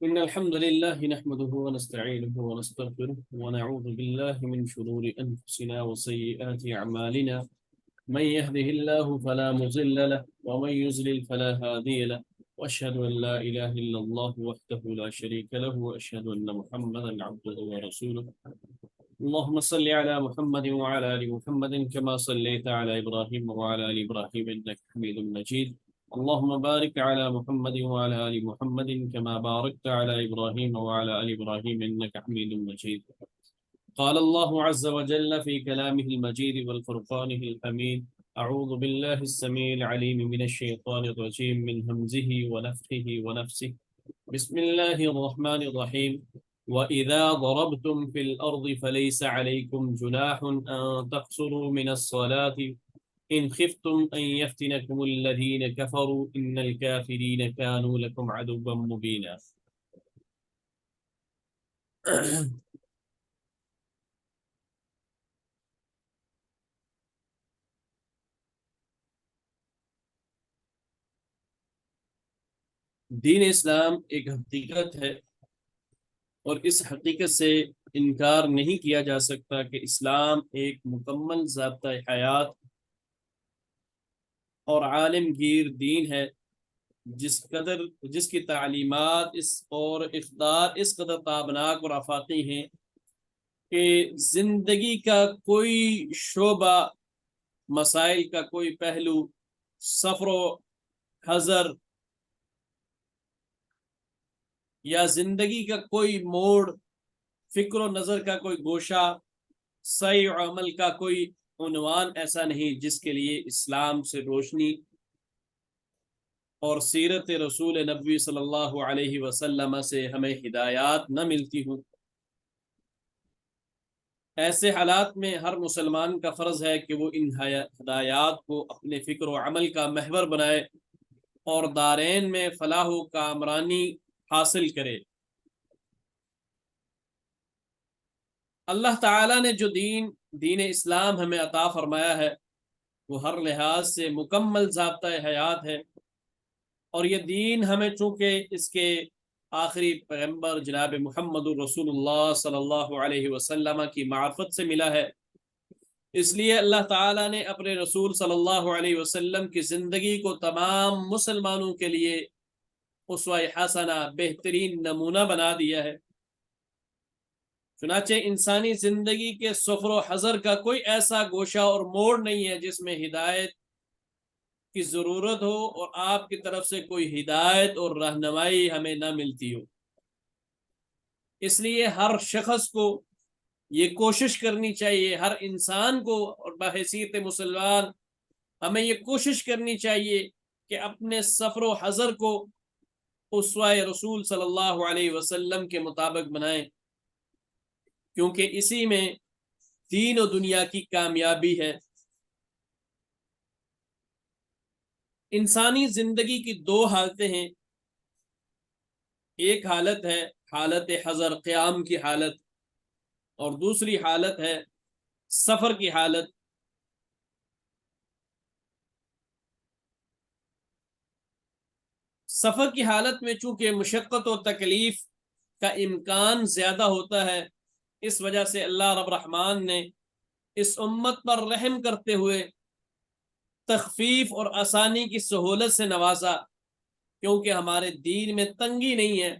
إن الحمد لله نحمده ونستعينه ونستغفره ونعوذ بالله من شرور أنفسنا وسيئات أعمالنا من يهده الله فلا مضل له ومن يضلل فلا هادي له وأشهد أن لا إله إلا الله وحده لا شريك له وأشهد أن محمدا عبده ورسوله اللهم صل على محمد وعلى آل محمد كما صليت على إبراهيم وعلى آل إبراهيم إنك حميد مجيد اللهم بارك على محمد وعلى آل محمد كما باركت على إبراهيم وعلى آل إبراهيم إنك حميد مجيد قال الله عز وجل في كلامه المجيد والفرقانه الحميد أعوذ بالله السميع العليم من الشيطان الرجيم من همزه ونفخه ونفسه بسم الله الرحمن الرحيم وإذا ضربتم في الأرض فليس عليكم جناح أن تقصروا من الصلاة إن خفتم أن يفتنكم الذين كفروا إن الكافرين كانوا لكم عدوا مبينا دین اسلام ایک حقیقت ہے اور اس حقیقت سے انکار نہیں کیا جا سکتا کہ اسلام ایک مکمل ضابطہ حیات اور عالمگیر دین ہے جس کی تعلیمات اور اقدار اس قدر تابناک اور آفاقی ہیں کہ زندگی کا کوئی شعبہ، مسائل کا کوئی پہلو، سفر و حضر یا زندگی کا کوئی موڑ، فکر و نظر کا کوئی گوشہ، سعی و عمل کا کوئی عنوان ایسا نہیں جس کے لیے اسلام سے روشنی اور سیرت رسول نبوی صلی اللہ علیہ وسلم سے ہمیں ہدایات نہ ملتی ہوں۔ ایسے حالات میں ہر مسلمان کا فرض ہے کہ وہ ان ہدایات کو اپنے فکر و عمل کا محور بنائے اور دارین میں فلاح و کامرانی حاصل کرے۔ اللہ تعالیٰ نے جو دین اسلام ہمیں عطا فرمایا ہے وہ ہر لحاظ سے مکمل ضابطۂ حیات ہے، اور یہ دین ہمیں چونکہ اس کے آخری پیغمبر جناب محمد رسول اللہ صلی اللہ علیہ وسلم کی معرفت سے ملا ہے، اس لیے اللہ تعالیٰ نے اپنے رسول صلی اللہ علیہ وسلم کی زندگی کو تمام مسلمانوں کے لیے اسوہ حسنہ، بہترین نمونہ بنا دیا ہے۔ چنانچہ انسانی زندگی کے سفر و حضر کا کوئی ایسا گوشہ اور موڑ نہیں ہے جس میں ہدایت کی ضرورت ہو اور آپ کی طرف سے کوئی ہدایت اور رہنمائی ہمیں نہ ملتی ہو۔ اس لیے ہر شخص کو یہ کوشش کرنی چاہیے، ہر انسان کو، اور بحیثیت مسلمان ہمیں یہ کوشش کرنی چاہیے کہ اپنے سفر و حضر کو اسوہ رسول صلی اللہ علیہ وسلم کے مطابق بنائیں، کیونکہ اسی میں دین و دنیا کی کامیابی ہے۔ انسانی زندگی کی دو حالتیں ہیں، ایک حالت ہے حالت حضر، قیام کی حالت، اور دوسری حالت ہے سفر کی حالت۔ سفر کی حالت میں چونکہ مشقت و تکلیف کا امکان زیادہ ہوتا ہے، اس وجہ سے اللہ رب رحمان نے اس امت پر رحم کرتے ہوئے تخفیف اور آسانی کی سہولت سے نوازا، کیونکہ ہمارے دین میں تنگی نہیں ہے،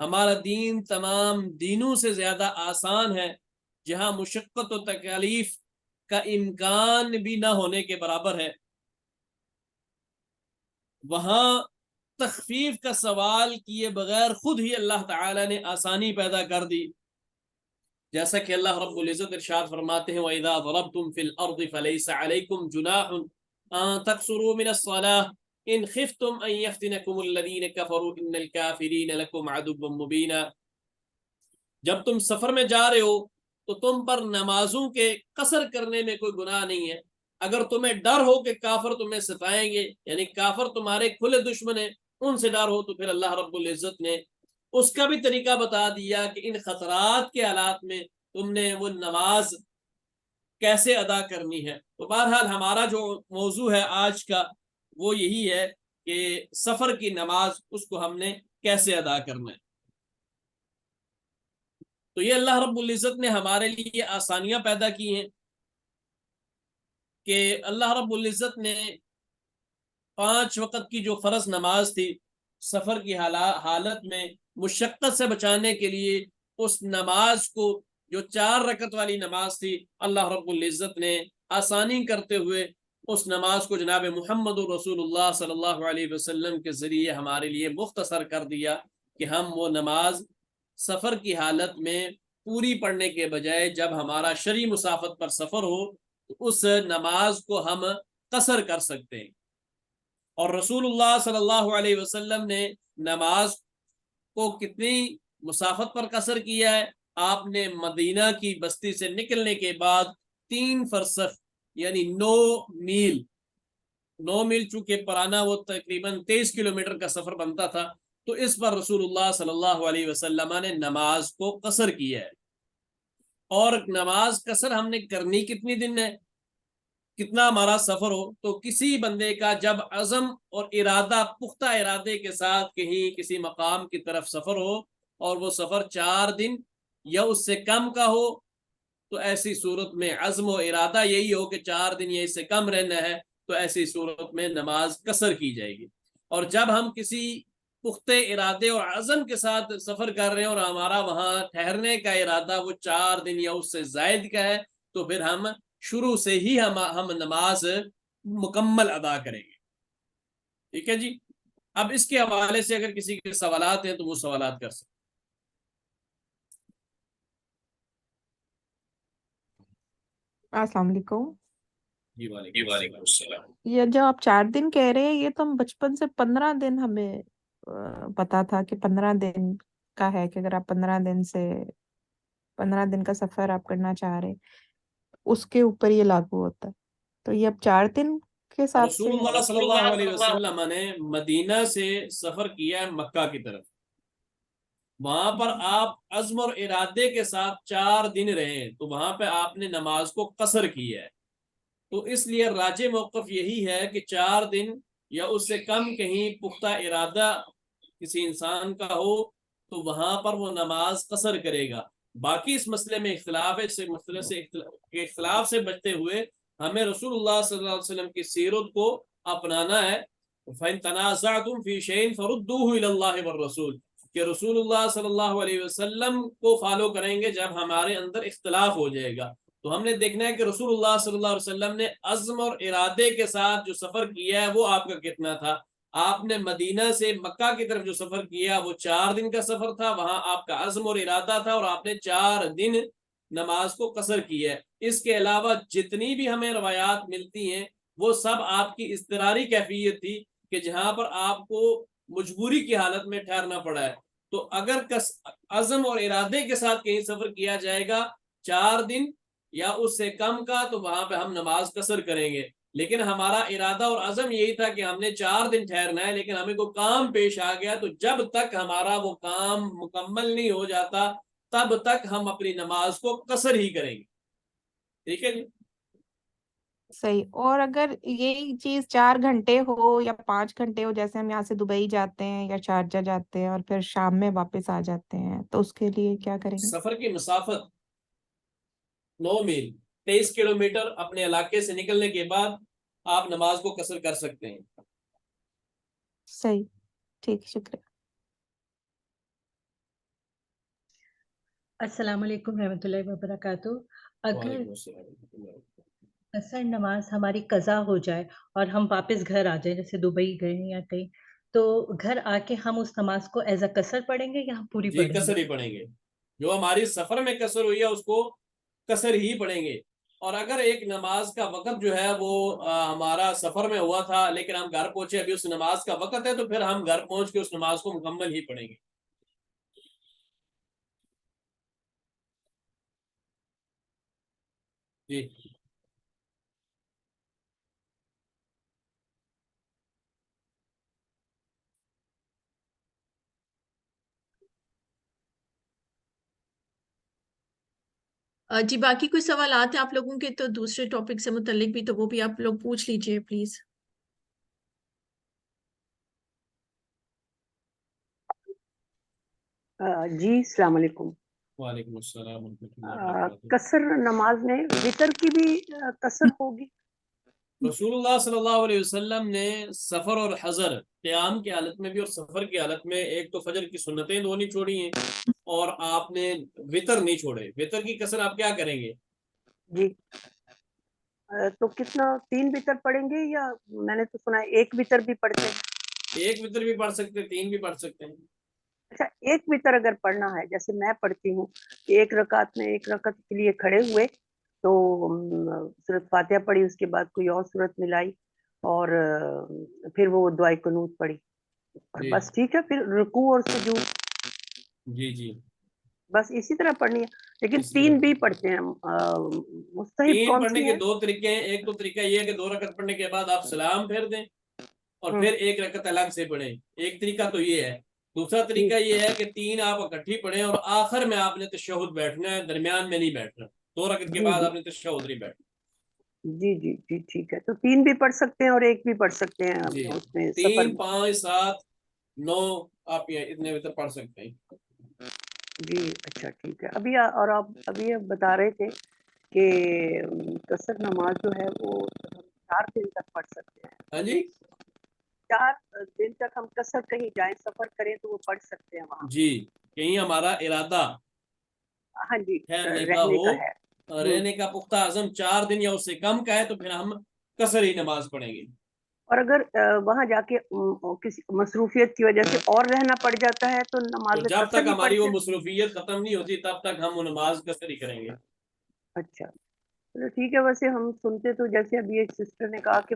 ہمارا دین تمام دینوں سے زیادہ آسان ہے، جہاں مشقت و تکلیف کا امکان بھی نہ ہونے کے برابر ہے، وہاں تخفیف کا سوال کیے بغیر خود ہی اللہ تعالی نے آسانی پیدا کر دی، جیسا کہ اللہ رب العزت ارشاد فرماتے ہیں وَإِذَا ضَرَبْتُمْ فِي الْأَرْضِ فَلَيْسَ عَلَيْكُمْ جُنَاحٌ أَن تَقْصُرُوا مِنَ الصَّلَاةِ إِنْ خِفْتُمْ أَن يَفْتِنَكُمُ الَّذِينَ كَفَرُوا إِنَّ الْكَافِرِينَ لَكُمْ عَدُوٌّ مُّبِينٌ۔ جب تم سفر میں جا رہے ہو تو تم پر نمازوں کے قصر کرنے میں کوئی گناہ نہیں ہے، اگر تمہیں ڈر ہو کہ کافر تمہیں ستائیں گے، یعنی کافر تمہارے کھلے دشمن ہیں، ان سے ڈر ہو، تو پھر اللہ رب العزت نے اس کا بھی طریقہ بتا دیا کہ ان خطرات کے حالات میں تم نے وہ نماز کیسے ادا کرنی ہے. تو بہرحال ہمارا جو موضوع ہے آج کا وہ یہی ہے کہ سفر کی نماز اس کو ہم نے کیسے ادا کرنا ہے. تو یہ اللہ رب العزت نے ہمارے لیے آسانیاں پیدا کی ہیں کہ اللہ رب العزت نے 5 وقت کی جو فرض نماز تھی سفر کی حالت میں مشقت سے بچانے کے لیے اس نماز کو جو 4 رکعت والی نماز تھی اللہ رب العزت نے آسانی کرتے ہوئے اس نماز کو جناب محمد رسول اللہ صلی اللہ علیہ وسلم کے ذریعے ہمارے لیے مختصر کر دیا کہ ہم وہ نماز سفر کی حالت میں پوری پڑھنے کے بجائے جب ہمارا شرعی مسافت پر سفر ہو تو اس نماز کو ہم قصر کر سکتے ہیں. اور رسول اللہ صلی اللہ علیہ وسلم نے نماز کو کتنی مسافت پر قصر کیا ہے؟ آپ نے مدینہ کی بستی سے نکلنے کے بعد 3 فرسخ یعنی 9 میل 9 میل چونکہ پرانا وہ تقریباً 23 کلومیٹر کا سفر بنتا تھا تو اس پر رسول اللہ صلی اللہ علیہ وسلم نے نماز کو قصر کیا ہے. اور نماز قصر ہم نے کرنی کتنی دن ہے کتنا ہمارا سفر ہو تو کسی بندے کا جب عزم اور ارادہ پختہ ارادے کے ساتھ کہیں کسی مقام کی طرف سفر ہو اور وہ سفر 4 دن یا اس سے کم کا ہو تو ایسی صورت میں عزم و ارادہ یہی ہو کہ 4 دن یا اس سے کم رہنا ہے تو ایسی صورت میں نماز قصر کی جائے گی. اور جب ہم کسی پختہ ارادے اور عزم کے ساتھ سفر کر رہے ہیں اور ہمارا وہاں ٹھہرنے کا ارادہ وہ 4 دن یا اس سے زائد کا ہے تو پھر ہم شروع سے ہی ہم نماز مکمل ادا کریں گے. ٹھیک ہے جی. اب اس کے حوالے سے اگر کسی کے سوالات ہیں تو وہ سوالات کر سکتے. السلام علیکم. جی وعلیکم السلام. یہ جو آپ 4 دن کہہ رہے ہیں یہ تو ہم بچپن سے 15 دن ہمیں پتا تھا کہ 15 دن کا ہے کہ اگر آپ 15 دن کا سفر آپ کرنا چاہ رہے اس کے اوپر یہ لاگو ہوتا ہے. تو یہ اب 4 دن کے حساب سے رسول ہے. اللہ صلی اللہ علیہ وسلم نے مدینہ سے سفر کیا ہے مکہ کی طرف. وہاں پر آپ عزم اور ارادے کے ساتھ 4 دن رہے تو وہاں پہ آپ نے نماز کو قصر کی ہے. تو اس لیے راجح موقف یہی ہے کہ 4 دن یا اس سے کم کہیں پختہ ارادہ کسی انسان کا ہو تو وہاں پر وہ نماز قصر کرے گا. باقی اس مسئلے میں اختلاف ہے. اس مسئلے سے اختلاف سے بچتے ہوئے ہمیں رسول اللہ صلی اللہ علیہ وسلم کی سیرت کو اپنانا ہے. فَإِن تَنَازَعْتُمْ فِي شَيْءٍ فَرُدُّوهُ إِلَى اللَّهِ وَالرَّسُولِ کہ رسول اللہ صلی اللہ علیہ وسلم کو فالو کریں گے جب ہمارے اندر اختلاف ہو جائے گا. تو ہم نے دیکھنا ہے کہ رسول اللہ صلی اللہ علیہ وسلم نے عزم اور ارادے کے ساتھ جو سفر کیا ہے وہ آپ کا کتنا تھا. آپ نے مدینہ سے مکہ کی طرف جو سفر کیا وہ 4 دن کا سفر تھا. وہاں آپ کا عزم اور ارادہ تھا اور آپ نے 4 دن نماز کو قصر کی ہے. اس کے علاوہ جتنی بھی ہمیں روایات ملتی ہیں وہ سب آپ کی اضطراری کیفیت تھی کہ جہاں پر آپ کو مجبوری کی حالت میں ٹھہرنا پڑا ہے. تو اگر عزم اور ارادے کے ساتھ کہیں سفر کیا جائے گا 4 دن یا اس سے کم کا تو وہاں پہ ہم نماز قصر کریں گے. لیکن ہمارا ارادہ اور عزم یہی تھا کہ ہم نے 4 دن ٹھہرنا ہے لیکن ہمیں کوئی کام پیش آ گیا تو جب تک ہمارا وہ کام مکمل نہیں ہو جاتا تب تک ہم اپنی نماز کو قصر ہی کریں گے. ٹھیک ہے جی. صحیح. اور اگر یہی چیز 4 گھنٹے ہو یا 5 گھنٹے ہو جیسے ہم یہاں سے دبئی جاتے ہیں یا شارجہ جاتے ہیں اور پھر شام میں واپس آ جاتے ہیں تو اس کے لیے کیا کریں گے؟ سفر کی مسافت 9 میل 23 کلومیٹر اپنے علاقے سے نکلنے کے بعد آپ نماز کو قصر کر سکتے ہیں. صحیح. ٹھیک. شکریہ. السلام علیکم رحمۃ اللہ وبرکاتہ. اگر وعلیکم السلام. اثر نماز ہماری قضا ہو جائے اور ہم واپس گھر آ جائیں جیسے دبئی گئے ہیں یا کہیں تو گھر آ کے ہم اس نماز کو ایز اے قصر پڑھیں گے یا ہم پوری جی پڑھیں قصر گے؟ ہی پڑھیں گے. جو ہماری سفر میں قصر ہوئی ہے اس کو قصر ہی پڑھیں گے. اور اگر ایک نماز کا وقت جو ہے وہ ہمارا سفر میں ہوا تھا لیکن ہم گھر پہنچے ابھی اس نماز کا وقت ہے تو پھر ہم گھر پہنچ کے اس نماز کو مکمل ہی پڑھیں گے. جی جی باقی کوئی سوالات ہیں آپ لوگوں کے تو دوسرے ٹاپک سے متعلق بھی، تو وہ بھی آپ لوگ پوچھ لیجئے پلیز. جی السلام علیکم. وعلیکم السلام ورحمۃ اللہ وبرکاتہ. قصر نماز میں وتر کی بھی قصر ہوگی؟ رسول اللہ صلی اللہ علیہ وسلم نے سفر اور حضر، قیام کی حالت میں بھی اور سفر کی حالت میں، ایک تو فجر کی سنتیں دو نہیں چھوڑی ہیں، اور آپ نے وتر نہیں چھوڑے. وتر کی قصر آپ کیا کریں گے؟ جی تو کتنا 3 وتر پڑھیں گے، یا میں نے تو سنا ہے 1 وتر بھی پڑھتے ہیں؟ 1 وتر بھی پڑھ سکتے ہیں، 3 بھی پڑھ سکتے ہیں. اچھا 1 وتر اگر پڑھنا ہے، جیسے میں پڑھتی ہوں کہ 1 رکعت میں 1 رکعت کے لیے کھڑے ہوئے تو سورۃ فاتحہ پڑھی، اس کے بعد کوئی اور سورت ملائی، اور پھر وہ دعائے قنوت پڑھی، اور جی بس ٹھیک ہے. پھر رکوع اور سجود جی جی بس اسی طرح پڑھنی ہے. لیکن اسی طرح 3 بھی پڑھتے ہیں. مستحب 3 کون پڑھنے سی کے ہے؟ 2 طریقے ہیں. ایک تو طریقہ یہ ہے کہ 2 رکعت پڑھنے کے بعد آپ سلام پھیر دیں اور پھر 1 رکعت الگ سے پڑھیں. ایک طریقہ تو یہ ہے. دوسرا جی طریقہ یہ ہے کہ 3 آپ اکٹھی پڑھیں اور آخر میں آپ نے تشہد بیٹھنا ہے، درمیان میں نہیں بیٹھنا. 2 رکعت کے جی بعد جی آپ نے تشہد نہیں بیٹھنا. جی جی جی ٹھیک ہے. تو 3 بھی پڑھ سکتے ہیں اور 1 بھی پڑھ سکتے ہیں جی اس میں سفر 3 میں. 5 7 9 آپ یہ اتنے وتر پڑھ سکتے ہیں. جی اچھا ٹھیک ہے. ابھی اور آپ ابھی بتا رہے تھے کہ قصر نماز جو ہے وہ ہم 4 دن تک پڑھ سکتے ہیں. ہاں جی 4 دن تک ہم قصر کہیں جائیں سفر کریں تو وہ پڑھ سکتے ہیں وہاں. جی کہیں ہمارا ارادہ ہاں جی ٹھہرنے کا رہنے ہو، کا ہے. رہنے کا پختہ عزم 4 دن یا اس سے کم کا ہے، تو پھر ہم قصر ہی نماز پڑھیں گے. اور اگر وہاں جا کے کسی مصروفیت کی وجہ سے اور رہنا پڑ جاتا ہے تو تو نماز جب قصر تک ہی ہماری وہ پڑھتے ہیں. مصروفیت ختم نہیں ہوتی تب تک ہم وہ نماز قصر ہی کریں گے. اچھا چلو ٹھیک ہے. ویسے ہم سنتے تو جیسے ابھی ایک سسٹر نے کہا کہ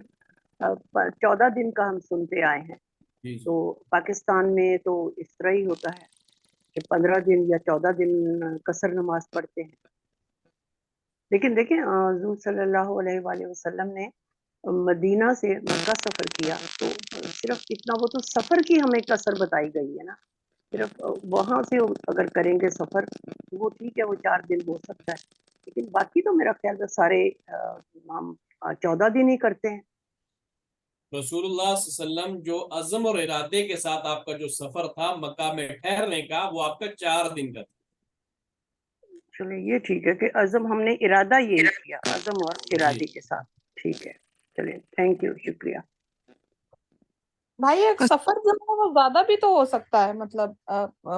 14 دن کا ہم سنتے آئے ہیں. جی تو پاکستان میں تو اس طرح ہی ہوتا ہے کہ 15 دن یا 14 دن قصر نماز پڑھتے ہیں. لیکن دیکھیں حضور صلی اللہ علیہ وآلہ وسلم نے مدینہ سے مکہ سفر کیا تو صرف اتنا، وہ تو سفر کی ہمیں قصر بتائی گئی ہے نا. صرف وہاں سے اگر کریں گے سفر وہ ٹھیک ہے، وہ 4 دن ہو سکتا ہے. لیکن باقی تو میرا خیال ہے سارے ہم 14 دن ہی کرتے ہیں. رسول اللہ صلی اللہ علیہ وسلم جو عزم اور ارادے کے ساتھ آپ کا جو سفر تھا مکہ میں ٹھہرنے کا، وہ آپ کا 4 دن کا تھا. چلے یہ ٹھیک ہے کہ عزم ہم نے ارادہ یہی کیا، عزم اور جی ارادے کے ساتھ. ٹھیک ہے چلیں، تھینک یو، شکریہ. بھائی ایک سفر جو ہے وہ زیادہ بھی تو ہو سکتا ہے، مطلب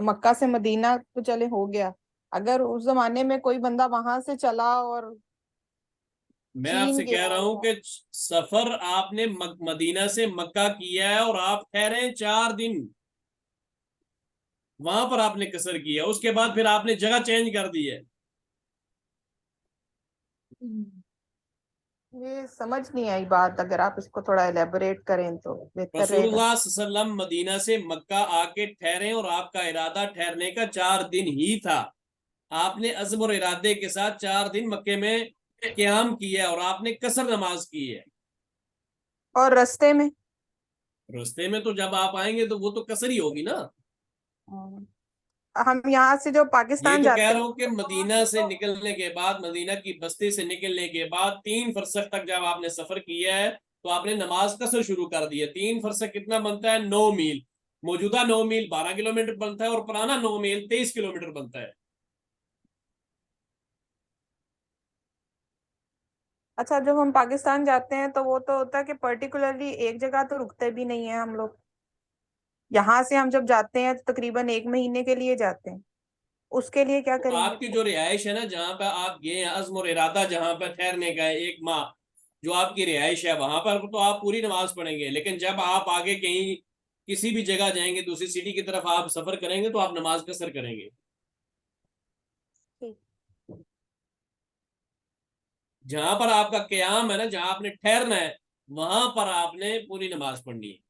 مکہ سے مدینہ تو چلے ہو گیا، اگر اس زمانے میں کوئی بندہ وہاں سے چلا اور میں آپ چین سے کہہ گیا رہا ہوں یا کہ سفر آپ نے مدینہ سے مکہ کیا ہے اور آپ ٹھہرے 4 دن، وہاں پر آپ نے قصر کیا. اس کے بعد پھر آپ نے جگہ چینج کر دی ہے. یہ سمجھ نہیں آئی بات، اگر آپ اس کو تھوڑا ایلیبوریٹ کریں تو بہتر رسول رہے گا. اللہ صلی اللہ علیہ وسلم مدینہ سے مکہ آ کے ٹھہرے اور آپ کا ارادہ ٹھہرنے کا 4 دن ہی تھا. آپ نے عزم اور ارادے کے ساتھ 4 دن مکے میں قیام کیا اور آپ نے قصر نماز کی ہے. اور رستے میں رستے میں تو جب آپ آئیں گے تو وہ تو قصر ہی ہوگی نا. ہم یہاں سے جو یہ پاکستان تو کہہ جاتے رہا ہیں ہوں کہ وہاں مدینہ سے سے تو نکلنے کے بعد، مدینہ کی بستی سے نکلنے کے بعد 3 فرسخ تک جب آپ نے سفر کیا ہے تو آپ نے نماز قصر شروع کر دی ہے. 3 فرسخ کتنا بنتا ہے؟ 9 میل. موجودہ 9 میل 12 کلومیٹر بنتا ہے اور پرانا 9 میل 23 کلومیٹر بنتا ہے. اچھا جب ہم پاکستان جاتے ہیں تو وہ تو ہوتا ہے کہ پرٹیکولرلی ایک جگہ تو رکتے بھی نہیں ہیں ہم لوگ. یہاں سے ہم جب جاتے ہیں تو تقریباً 1 مہینے کے لیے جاتے ہیں. اس کے لیے کیا تو کریں آپ کی گے؟ جو رہائش ہے نا، جہاں پہ آپ گئے ہیں، عزم اور ارادہ جہاں پہ ٹھہرنے کا ہے 1 ماہ، جو آپ کی رہائش ہے وہاں پر تو آپ پوری نماز پڑھیں گے. لیکن جب آپ آگے کہیں کسی بھی جگہ جائیں گے، دوسری سٹی کی طرف آپ سفر کریں گے تو آپ نماز قصر کریں گے. جہاں پر آپ کا قیام ہے نا، جہاں آپ نے ٹھہرنا ہے، وہاں پر آپ نے پوری نماز پڑھنی ہے.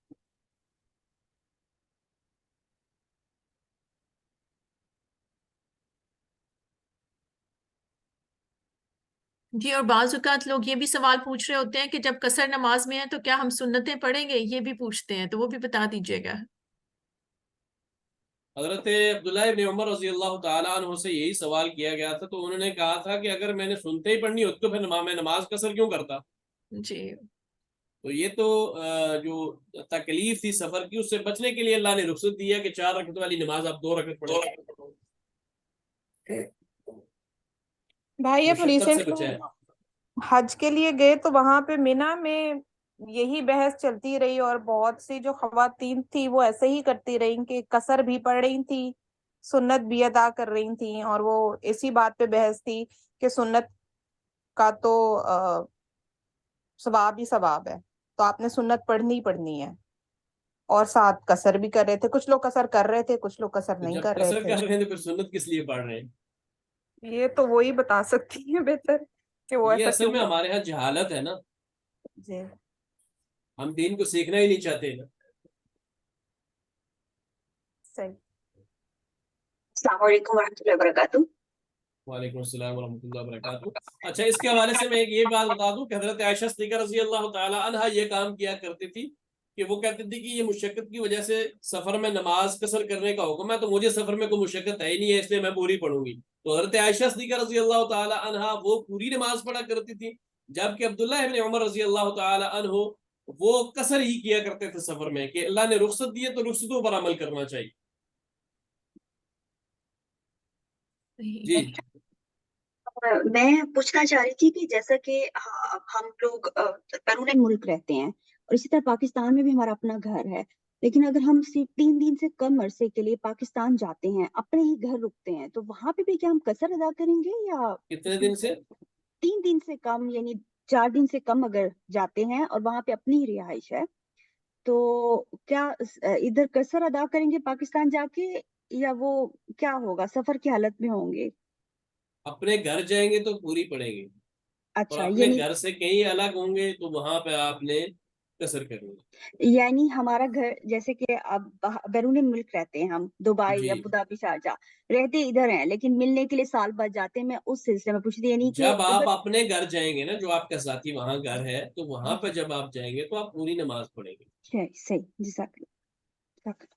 جی اور بعض اوقات لوگ یہ بھی سوال پوچھ رہے ہوتے ہیں کہ جب قصر نماز میں ہے تو کیا ہم سنتیں پڑھیں گے، یہ بھی پوچھتے ہیں، تو وہ بھی بتا دیجیے گا. حضرت عبداللہ ابن عمر رضی اللہ تعالیٰ عنہ سے یہی سوال کیا گیا تھا، تو انہوں نے کہا تھا کہ اگر میں نے سنتے ہی پڑھنی ہوتی تو پھر میں نماز قصر کیوں کرتا؟ جی تو یہ تو جو تکلیف تھی سفر کی، اس سے بچنے کے لیے اللہ نے رخصت دیا کہ 4 رکعت والی نماز آپ 2 رکعت پڑھیں، بھائی اب مشقت سے ریسنٹ بچائیں۔ حج کے لیے گئے تو وہاں پہ مینا میں یہی بحث چلتی رہی، اور بہت سی جو خواتین تھی وہ ایسے ہی کرتی رہی کہ قصر بھی پڑھ رہی تھی، سنت بھی ادا کر رہی تھیں، اور وہ اسی بات پہ بحث تھی کہ سنت کا تو ثواب ہی ثواب ہے، تو آپ نے سنت پڑھنی ہی پڑھنی ہے، اور ساتھ قصر بھی کر رہے تھے، کچھ لوگ قصر کر رہے تھے، کچھ لوگ قصر تو نہیں جب کر رہے قصر تھے۔ کر رہے ہیں تو پھر سنت کس لیے پڑھ رہے ہیں؟ یہ تو وہی بتا سکتی ہیں بہتر کہ وہ یہ ایسا اصل کیوں میں کر ہمارے ہاں جہالت ہے نا، جی ہم دین کو سیکھنا ہی نہیں چاہتے نا۔ صحیح۔ السلام علیکم ورحمۃ اللہ وبرکاتہ۔ وعلیکم السلام ورحمۃ اللہ وبرکاتہ۔ اچھا، اس کے حوالے سے میں ایک یہ بات بتا دوں کہ حضرت عائشہ صدیقہ رضی اللہ تعالی عنہا یہ کام کیا کرتی تھی کہ وہ کہتی تھی کہ یہ مشقت کی وجہ سے سفر میں نماز قصر کرنے کا حکم ہے، تو مجھے سفر میں کوئی مشقت ہے ہی نہیں ہے، اس لیے میں پوری پڑھوں گی۔ تو حضرت عائشہ صدیقہ رضی اللہ تعالی عنہا وہ پوری نماز پڑھا کرتی تھی، جبکہ عبداللہ ابن عمر رضی اللہ تعالی عنہ وہ قصر ہی کیا کرتے تھے سفر میں، کہ اللہ نے رخصت دی ہے تو رخصتوں پر عمل کرنا چاہیے۔ جی میں پوچھنا چاہ رہی تھی کہ جیسا کہ ہم لوگ بیرون ملک رہتے ہیں، اور اسی طرح پاکستان میں بھی ہمارا اپنا گھر ہے، لیکن اگر ہم صرف 3 دن سے کم عرصے کے لیے پاکستان جاتے ہیں، اپنے ہی گھر رکتے ہیں، تو وہاں پہ بھی کیا ہم قصر ادا کریں گے، یا کتنے دن سے؟ 3 دن سے کم، یعنی 4 دن سے کم اگر جاتے ہیں اور وہاں پہ اپنی ہی رہائش ہے، تو کیا ادھر قصر ادا کریں گے پاکستان جا کے، یا وہ کیا ہوگا، سفر کی حالت میں ہوں گے؟ اپنے گھر جائیں گے تو پوری پڑیں گے، اور اچھا، اپنے گھر سے کہیں الگ ہوں گے تو وہاں پہ آپ نے قصر کرنی ہے۔ یعنی ہمارا گھر جیسے کہ اب بیرون ملک رہتے ہیں، ہم دبئی، جی، ابو ظبی، شارجہ رہتے ادھر ہیں، لیکن ملنے کے لیے سال بعد جاتے ہیں، میں اس سلسلے میں پوچھ رہی تھی، یعنی کہ جب آپ ادھر۔ اپنے گھر جائیں گے نا، جو آپ کا ذاتی وہاں گھر ہے، تو وہاں پہ جب آپ جائیں گے تو آپ پوری نماز پڑھیں گے۔ صحیح، جزاک اللہ، جزاک اللہ۔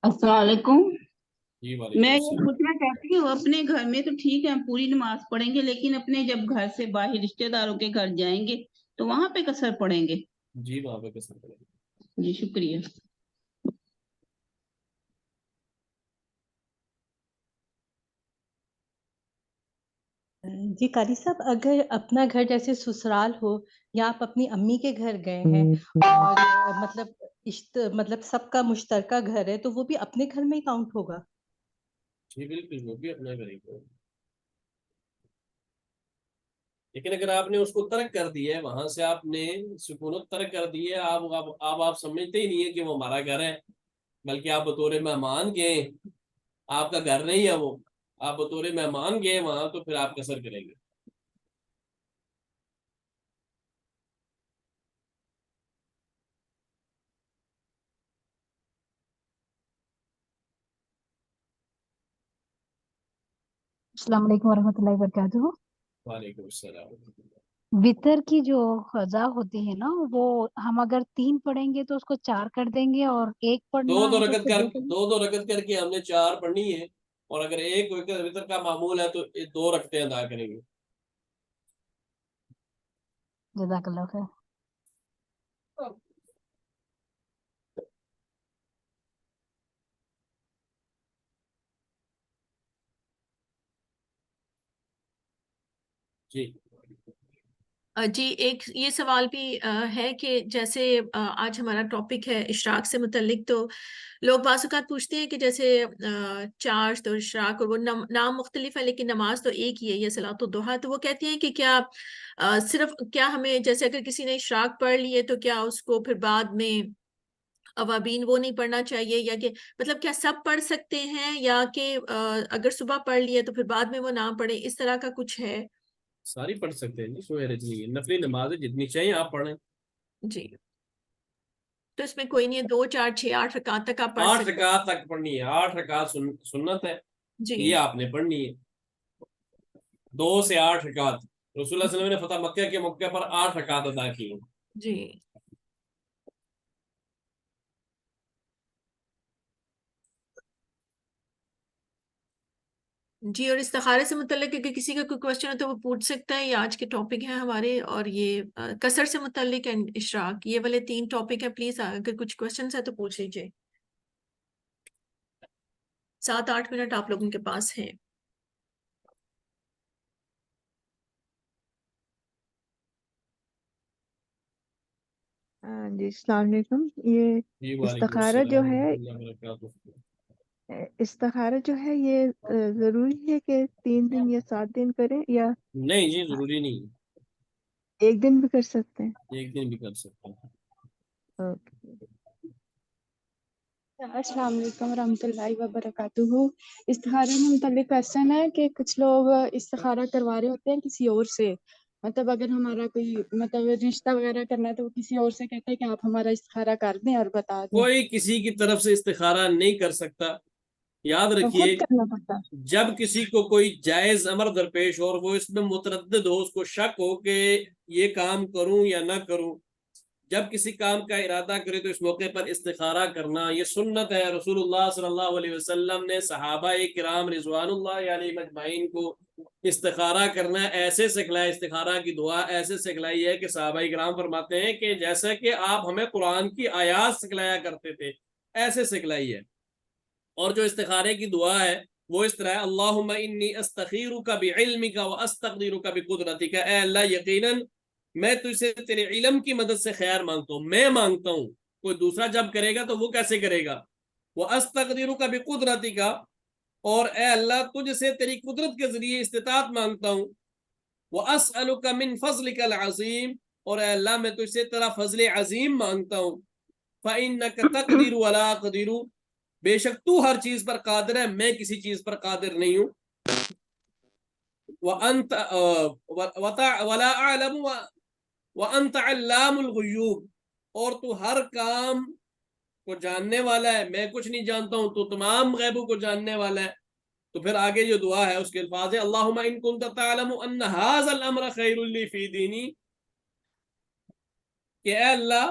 السلام علیکم۔ جی وعلیکم میں یہ السلام۔ پوچھنا چاہتی ہوں، اپنے گھر میں تو ٹھیک ہے ہم پوری نماز پڑھیں گے، لیکن اپنے جب گھر سے باہر رشتہ داروں کے گھر جائیں گے تو وہاں پہ قصر پڑھیں گے؟ جی وہاں پہ قصر پڑھیں گے۔ جی شکریہ۔ جی قاری صاحب، اگر اپنا گھر جیسے سسرال ہو، یا آپ اپنی امی کے گھر گئے ہیں، اور مطلب سب کا مشترکہ گھر ہے، تو وہ بھی اپنے گھر میں ہی کاؤنٹ ہوگا؟ جی بالکل، وہ بھی اپنا گھر ہی ہے، لیکن اگر آپ نے اس کو ترک کر دیا ہے، وہاں سے آپ نے سکونت ترک کر دی ہے، آپ سمجھتے ہی نہیں ہے کہ وہ ہمارا گھر ہے، بلکہ آپ بطور مہمان گئے، آپ کا گھر نہیں ہے وہ، آپ بطور مہمان گئے وہاں، تو پھر آپ قصر کریں گے۔ السلام علیکم ورحمۃ اللہ وبرکاتہ۔ وعلیکم السلام۔ وطر کی جو قضا ہوتی ہے نا، وہ ہم اگر 3 پڑھیں گے تو اس کو 4 کر دیں گے، اور 1 دو پڑھنا دو ہے تو اس رکعت کو کر 2 کریں دو رکعت کر کے ہم نے 4 پڑھنی ہے، اور اگر 1 وطر کا معمول ہے تو 2 رکعتیں ادا کریں گے۔ گے۔ جزاک اللہ خیر۔ جی جی ایک یہ سوال بھی ہے کہ جیسے آج ہمارا ٹاپک ہے اشراق سے متعلق، تو لوگ بعض اوقات پوچھتے ہیں کہ جیسے چارج تو اشراق اور وہ نام مختلف ہے لیکن نماز تو ایک ہی ہے، یہ صلاۃ الضحیٰ، تو وہ کہتے ہیں کہ کیا صرف کیا ہمیں جیسے اگر کسی نے اشراق پڑھ لی ہے تو کیا اس کو پھر بعد میں اوابین وہ نہیں پڑھنا چاہیے، یا کہ مطلب کیا سب پڑھ سکتے ہیں، یا کہ اگر صبح پڑھ لیے تو پھر بعد میں وہ نہ پڑھے، اس طرح کا کچھ ہے؟ ساری پڑھ سکتے ہیں جی، کوئی حرج نہیں ہے، نفلی نماز جتنی چاہیے آپ پڑھیں۔ جی تو اس میں کوئی نہیں ہے، 2 4 6 8 رکعت تک آپ پڑھ 8 سکتے ہیں؟ رکعت تک پڑھنی ہے، 8 رکعت سنت ہے، جی یہ آپ نے پڑھنی ہے، 2 سے 8 رکعت۔ رسول اللہ صلی اللہ علیہ وسلم نے فتح مکہ کے موقع پر 8 رکعت ادا کی ہیں۔ جی جی، اور استخارے سے متعلق اگر کسی کا کوئی کوشچن ہے تو وہ پوچھ سکتا ہے. یہ آج کے ٹاپک ہیں ہمارے، اور یہ قصر سے متعلق ہے، اشراق، یہ والے 3 ٹاپک ہیں. پلیز اگر کچھ کوشچنس ہے تو پوچھ لیجیے. 7-8 منٹ آپ لوگوں کے پاس ہیں. جی السلام علیکم. یہ جی وعلیکم استخارہ جو السلام ہے ورحمۃ اللہ وبرکاتہ. استخارہ جو ہے یہ ضروری ہے کہ 3 دن یا 7 دن کریں، یا نہیں جی، ضروری نہیں، ایک دن بھی کر سکتے ہیں؟ ایک دن بھی کر سکتے ہیں. اوکے. السلام علیکم ورحمۃ اللہ وبرکاتہ. استخارے میں متعلق کوشچن ہے کہ کچھ لوگ استخارہ کروا رہے ہوتے ہیں کسی اور سے، مطلب اگر ہمارا کوئی مطلب رشتہ وغیرہ کرنا ہے تو وہ کسی اور سے کہتے ہیں کہ آپ ہمارا استخارہ کر دیں اور بتا دیں، کوئی کسی کی طرف سے استخارہ نہیں کر سکتا. یاد تو رکھیے، خود کرنا پڑتا ہے. جب کسی کو کوئی جائز امر درپیش ہو اور وہ اس میں متردد ہو، اس کو شک ہو کہ یہ کام کروں یا نہ کروں، جب کسی کام کا ارادہ کرے تو اس موقع پر استخارہ کرنا یہ سنت ہے. رسول اللہ صلی اللہ علیہ وسلم نے صحابہ کرام رضوان اللہ علیہ مجمعین کو استخارہ کرنا ایسے سکھلایا، استخارہ کی دعا ایسے سکھلائی ہے کہ صحابہ کرام فرماتے ہیں کہ جیسا کہ آپ ہمیں قرآن کی آیات سکھلایا کرتے تھے ایسے سکھلائی ہے. اور جو استخارے کی دعا ہے وہ اس طرح ہے: اللہم انی استخیرک بعلمک واستقدرک بقدرتک. اے اللہ، یقیناً میں تجھ سے تیرے علم کی مدد سے خیر مانگتا ہوں، میں مانگتا ہوں، کوئی دوسرا جب کرے گا تو وہ کیسے کرے گا. واستقدرک بقدرتک، اور اے اللہ تجھ سے تیری قدرت کے ذریعے استطاعت مانگتا ہوں. واسألک من فضلک العظیم، اور اے اللہ میں تجھ سے تیرا فضل عظیم مانگتا ہوں. فإنک تقدر ولا اقدر، بے شک تو ہر چیز پر قادر ہے، میں کسی چیز پر قادر نہیں ہوں. وانت ولا اعلم وانت علام الغیوب، اور تو ہر کام کو جاننے والا ہے، میں کچھ نہیں جانتا ہوں، تو تمام غیبوں کو جاننے والا ہے. تو پھر آگے جو دعا ہے اس کے الفاظ ہے: اللہم ان کنت تعلم ان ھذا الامر خیر لی فی دینی، کہ اے اللہ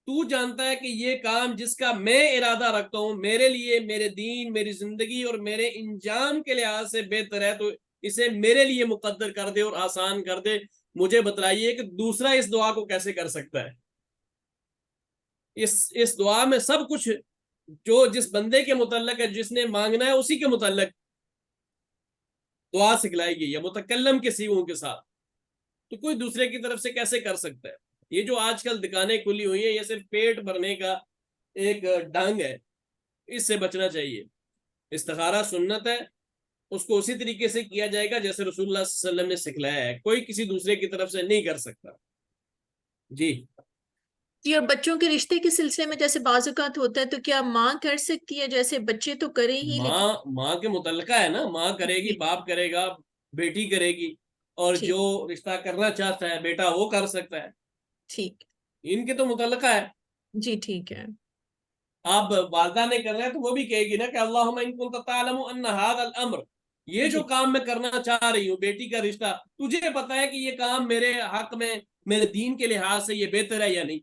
تو جانتا ہے کہ یہ کام جس کا میں ارادہ رکھتا ہوں میرے لیے، میرے دین، میری زندگی اور میرے انجام کے لحاظ سے بہتر ہے، تو اسے میرے لیے مقدر کر دے اور آسان کر دے. مجھے بتلائیے کہ دوسرا اس دعا کو کیسے کر سکتا ہے. اس دعا میں سب کچھ جو جس بندے کے متعلق ہے، جس نے مانگنا ہے، اسی کے متعلق دعا سکھلائی گئی ہے متکلم کے سیغوں کے ساتھ. تو کوئی دوسرے کی طرف سے کیسے کر سکتا ہے؟ یہ جو آج کل دکانیں کھلی ہوئی ہیں یہ صرف پیٹ بھرنے کا ایک ڈھنگ ہے، اس سے بچنا چاہیے. استخارہ سنت ہے، اس کو اسی طریقے سے کیا جائے گا جیسے رسول اللہ صلی اللہ علیہ وسلم نے سکھلایا ہے، کوئی کسی دوسرے کی طرف سے نہیں کر سکتا. جی جی، اور بچوں کے رشتے کے سلسلے میں جیسے بعض اوقات ہوتا ہے تو کیا ماں کر سکتی ہے؟ جیسے بچے تو کریں ہی، لیکن ماں کے متعلقہ ہے نا، ماں کرے گی، باپ کرے گا، بیٹی کرے گی، اور ٹھیک جو رشتہ کرنا چاہتا ہے بیٹا وہ کر سکتا ہے. ٹھیک ان کے تو متعلقہ ہے. جی ٹھیک ہے. آپ والدہ نے کرنا ہے تو وہ بھی کہے گی نا کہ اللہم ان کنت تعلم ان ھذا الامر، یہ جو جی کام میں کرنا چاہ رہی ہوں، بیٹی کا رشتہ، تجھے پتا ہے کہ یہ کام میرے حق میں، میرے دین کے لحاظ سے یہ بہتر ہے یا نہیں.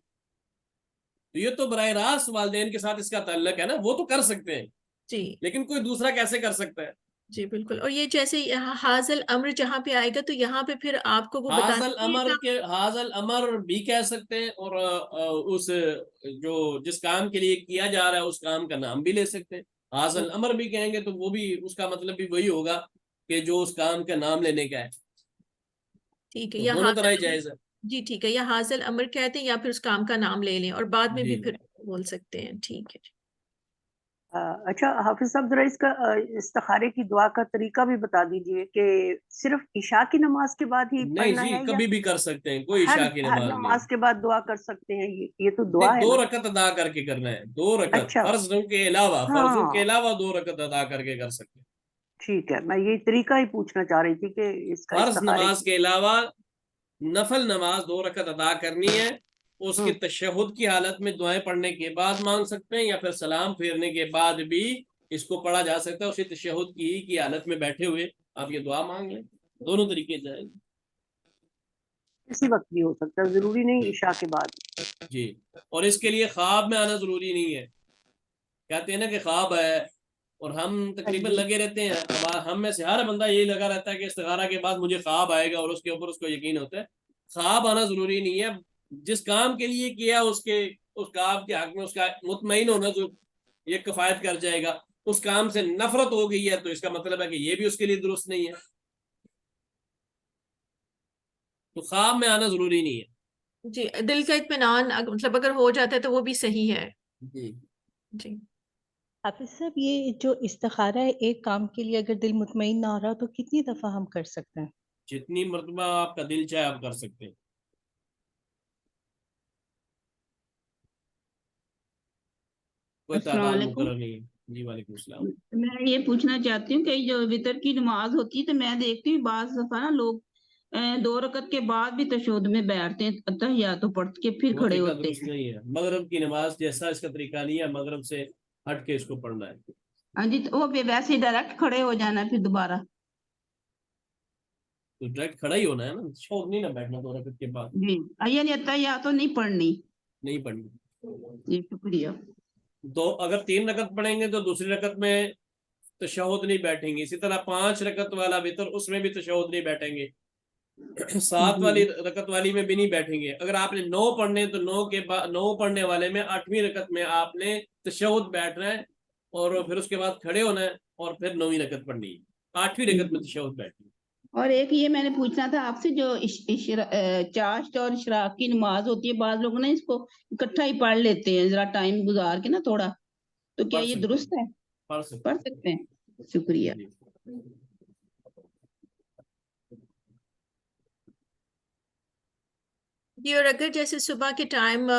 تو یہ تو براہ راست والدین کے ساتھ اس کا تعلق ہے نا، وہ تو کر سکتے ہیں، جی لیکن کوئی دوسرا کیسے کر سکتا ہے. جی بالکل. اور یہ جیسے حاضل امر جہاں پہ آئے گا تو یہاں پہ پھر آپ کو وہ حاضل بتانا امر ہے کے حاضل امر بھی کہہ سکتے ہیں، اور اس جو جس کام کے لیے کیا جا رہا ہے اس کام کا نام بھی لے سکتے ہیں. حاضل امر بھی کہیں گے تو وہ بھی اس کا مطلب بھی وہی ہوگا کہ جو اس کام کا نام لینے کا ہے. ٹھیک ہے. تو یا دونوں طرح ہی حاضل، جائز ہے. جی ٹھیک ہے، یا حاضل امر کہتے ہیں یا پھر اس کام کا نام لے لیں اور بعد میں جی بھی پھر بول سکتے ہیں. ٹھیک ہے. اچھا حافظ صاحب، ذرا اس کا استخارے کی دعا کا طریقہ بھی بتا دیجئے کہ صرف عشاء کی نماز کے بعد ہی نہیں پڑھنا جی، ہے یا کبھی بھی کر سکتے ہیں، کوئی ہر عشاء کی ہر نماز میں. نماز کے بعد دعا کر سکتے ہیں؟ یہ تو دعا نہیں، ہے 2 نا. رکعت ادا کر کے کرنا ہے، 2 رکعت اچھا، فرضوں کے علاوہ، فرضوں کے ہاں علاوہ 2 رکعت ادا کر کے کر سکتے ہیں. ٹھیک ہے. میں یہ طریقہ ہی پوچھنا چاہ رہی تھی کہ اس کا فرض استخارے نماز کے علاوہ نفل نماز 2 رکعت ادا کرنی ہے، اس کے ہوں تشہد کی حالت میں دعائیں پڑھنے کے بعد مانگ سکتے ہیں، یا پھر سلام پھیرنے کے بعد بھی اس کو پڑھا جا سکتا ہے. اسی تشہد کی حالت میں بیٹھے ہوئے آپ یہ دعا مانگ لیں، دونوں طریقے جائیں. کسی وقت بھی ہو سکتا ہے، ضروری نہیں عشاء کے بعد. جی، اور اس کے لیے خواب میں آنا ضروری نہیں ہے. کہتے ہیں نا کہ خواب ہے، اور ہم تقریباً لگے رہتے ہیں، ہم میں سے ہر بندہ یہی لگا رہتا ہے کہ استخارہ کے بعد مجھے خواب آئے گا، اور اس کے اوپر اس کو یقین ہوتا ہے. خواب آنا ضروری نہیں ہے. جس کام کے لیے کیا اس کام کے حق میں اس کا مطمئن ہونا جو یہ کفایت کر جائے گا. اس کام سے نفرت ہو گئی ہے تو اس کا مطلب ہے کہ یہ بھی اس کے لیے درست نہیں ہے. تو خواب میں آنا ضروری نہیں ہے. جی، دل کا اطمینان مطلب اگر ہو جاتا ہے تو وہ بھی صحیح ہے. جی جی. حافظ صاحب، یہ جو استخارہ ہے ایک کام کے لیے اگر دل مطمئن نہ ہو رہا تو کتنی دفعہ ہم کر سکتے ہیں؟ جتنی مرتبہ آپ کا دل چاہے آپ کر سکتے ہیں. کوئی السلام تعداد علیکم. مقرر نہیں ہے. جی وعلیکم السلام. میں یہ پوچھنا چاہتی ہوں کہ جو وطر کی نماز ہوتی ہے تو میں دیکھتی ہوں بعض دفعہ نا لوگ 2 رکعت کے بعد بھی تشہد میں بیٹھتے ہیں، اتحیات پڑھ کے پھر وہ کھڑے طریقہ ہوتے درست ہیں. نہیں ہے. مغرب کی نماز جیسا اس کا طریقہ نہیں ہے، مغرب سے ہٹ کے اس کو پڑھنا ہے. ہاں جی، تو وہ ویسے ہی ڈائریکٹ کھڑے ہو جانا ہے پھر دوبارہ. تو ڈائریکٹ کھڑا ہی ہونا ہے نا، شوق نہیں نہ بیٹھنا 2 رکعت کے بعد. جی، یعنی اتحیات تو نہیں پڑھنی. نہیں پڑھنی. جی شکریہ. اگر 3 رکعت پڑھیں گے تو دوسری رکعت میں تشہد نہیں بیٹھیں گے. اسی طرح 5 رکعت والا وتر اس میں بھی تشہد نہیں بیٹھیں گے. 7 والی رکعت والی میں بھی نہیں بیٹھیں گے. اگر آپ نے 9 پڑھنے تو 9 کے بعد 9 پڑھنے والے میں 8ویں رکعت میں آپ نے تشہد بیٹھنا ہے، اور پھر اس کے بعد کھڑے ہونا ہے، اور پھر 9ویں رکعت پڑھنی ہے. 8ویں رکعت میں تشہد بیٹھنی ہے. اور ایک یہ میں نے پوچھنا تھا آپ سے، جو چاشت اور اشراق کی نماز ہوتی ہے، بعض لوگ نا اس کو اکٹھا ہی پڑھ لیتے ہیں ذرا ٹائم گزار کے نا تھوڑا، تو کیا پڑھ یہ سکتے ہیں. درست ہے؟ پڑھ سکتے پڑھ سکتے ہیں. شکریہ. ہیں. جی. جی، اور اگر جیسے صبح کے ٹائم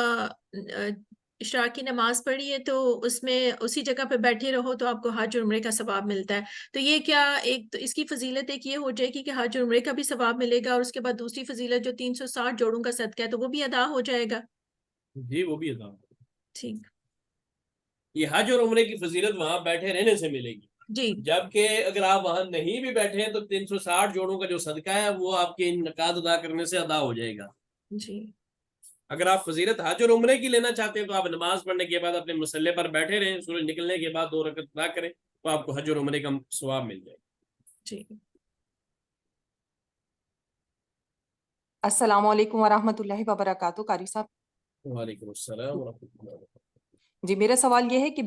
اشراق کی نماز پڑھی ہے تو اس میں اسی جگہ پہ بیٹھے رہو تو آپ کو حج اور عمرے کا ثواب ملتا ہے. تو یہ کیا ایک تو اس کی فضیلت ایک یہ ہو جائے گی کہ حج اور عمرے کا بھی ثواب ملے گا، اور اس کے بعد دوسری فضیلت جو 360 جوڑوں کا صدقہ ہے تو وہ بھی ادا ہو جائے گا. جی وہ بھی ادا. ٹھیک. یہ حج اور عمرے کی فضیلت وہاں بیٹھے رہنے سے ملے گی. جی. جبکہ اگر آپ وہاں نہیں بھی بیٹھے ہیں تو 360 جوڑوں کا جو صدقہ ہے وہ آپ کے نقاد ادا کرنے سے ادا ہو جائے گا. جی. اگر آپ فضیلت حج اور عمرے کی لینا چاہتے ہیں تو آپ نماز پڑھنے کے بعد اپنے مصلے پر بیٹھے رہیں، سورج نکلنے کے بعد 2 رکعت ادا کریں تو آپ کو حج اور عمرے کا ثواب مل جائے گا. جی. السلام علیکم ورحمۃ اللہ وبرکاتہ. قاری صاحب. وعلیکم السلام ورحمۃ اللہ وبرکاتہ. جی، میرا سوال یہ ہے کہ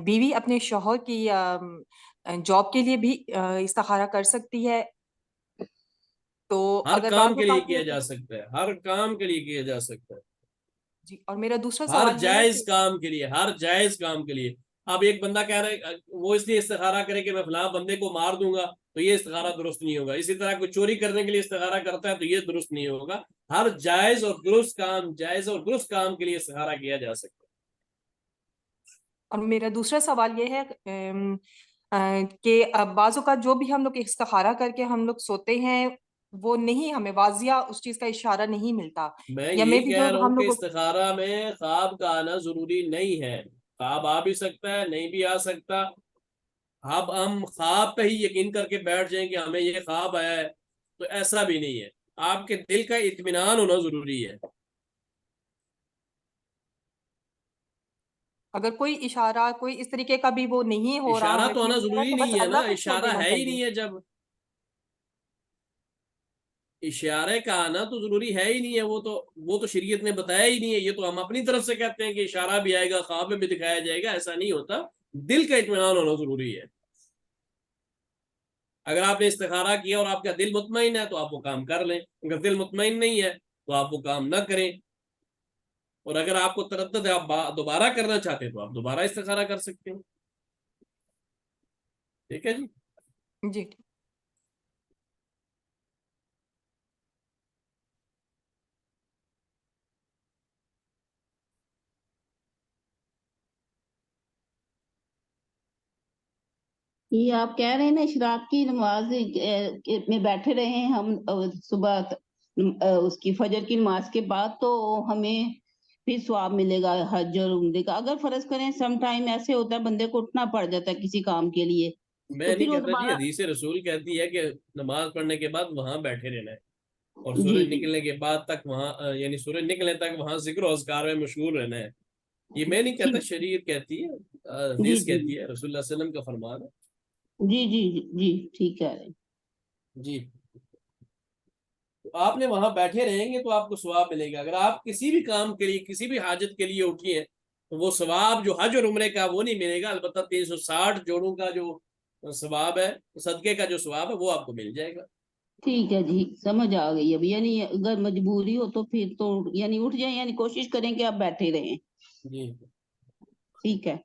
بیوی اپنے شوہر کی جاب کے لیے بھی استخارہ کر سکتی ہے؟ تو ہر اگر بعض کام کے لیے اوقات کیا جا سکتا ہے. ہر کام کے لیے کیا جا سکتا ہے. جی، اور میرا دوسرا ہر سوال یہ ہے جائز کہ کام کے لیے. ہر جائز کام کے لیے. اب ایک بندہ کہہ رہا ہے وہ اس لیے استخارہ کرے کہ میں فلاں بندے کو مار دوں گا تو یہ استخارہ درست نہیں ہوگا. اسی طرح کوئی چوری کرنے کے لیے استخارہ کرتا ہے تو یہ درست نہیں ہوگا. ہر جائز اور درست کام کے لیے استخارہ کیا جا سکتا ہے. اور میرا دوسرا سوال یہ ہے کہ بعض اوقات جو بھی ہم لوگ استخارہ کر کے ہم لوگ سوتے ہیں وہ نہیں، ہمیں واضح اس چیز کا اشارہ نہیں ملتا. میں یا میں یہی بھی کہہ جو رہا ہوں ہم کہ لوگ استخارہ میں خواب کا آنا ضروری نہیں ہے. خواب آ بھی سکتا ہے، نہیں بھی آ سکتا. اب ہم خواب پہ ہی یقین کر کے بیٹھ جائیں کہ ہمیں یہ خواب آیا ہے تو ایسا بھی نہیں ہے. آپ کے دل کا اطمینان ہونا ضروری ہے. اگر کوئی اشارہ کوئی اس طریقے کا بھی وہ نہیں ہو رہا، اشارہ ہمیں تو آنا فیل ہو رہا ہے، ضروری تو بس نہیں ہے نا. اللہ پہ چھوڑ اشارہ دینا ہے ہی چاہیے. نہیں ہے. جب اشارے کا آنا تو ضروری ہے ہی نہیں ہے. وہ تو شریعت نے بتایا ہی نہیں ہے. یہ تو ہم اپنی طرف سے کہتے ہیں کہ اشارہ بھی آئے گا، خواب میں بھی دکھایا جائے گا. ایسا نہیں ہوتا. دل کا اطمینان ہونا ضروری ہے. اگر آپ نے استخارہ کیا اور آپ کا دل مطمئن ہے تو آپ وہ کام کر لیں. اگر دل مطمئن نہیں ہے تو آپ وہ کام نہ کریں. اور اگر آپ کو تردد ہے، آپ دوبارہ کرنا چاہتے ہیں تو آپ دوبارہ استخارہ کر سکتے ہیں. ٹھیک ہے جی. جی. یہ آپ کہہ رہے ہیں نا اشراق کی نماز میں بیٹھے رہے ہیں ہم صبح اس کی فجر کی نماز کے بعد، تو ہمیں پھر ثواب ملے گا حج اور عمرے کا. اگر فرض کریں سم ٹائم ایسے ہوتا ہے بندے کو اٹھنا پڑ جاتا ہے کسی کام کے لیے، میں تو نہیں پھر وہ کہتا جی، دوبارہ حدیث رسول کہتی ہے کہ نماز پڑھنے کے بعد وہاں بیٹھے رہنا ہے. اور جی سورج جی نکلنے کے بعد تک وہاں یعنی سورج نکلنے تک وہاں ذکر و اذکار میں مشغول رہنا ہے. یہ میں نہیں کہتا، ٹھیک. شریعت کہتی ہے، جی حدیث جی کہتی ہے، رسول اللہ علیہ وسلم کا فرمان ہے. جی جی جی ٹھیک ہے. جی تو آپ نے وہاں بیٹھے رہیں گے تو آپ کو ثواب ملے گا. اگر آپ کسی بھی کام کے لیے، کسی بھی حاجت کے لیے اٹھی ہیں تو وہ ثواب جو حج اور عمرے کا وہ نہیں ملے گا. البتہ 360 جوڑوں کا جو ثواب ہے، صدقے کا جو ثواب ہے، وہ آپ کو مل جائے گا. ٹھیک ہے جی، سمجھ آ گئی اب. یعنی اگر مجبوری ہو تو پھر تو یعنی اٹھ جائیں، یعنی کوشش کریں کہ آپ بیٹھے رہیں. جی ٹھیک ہے.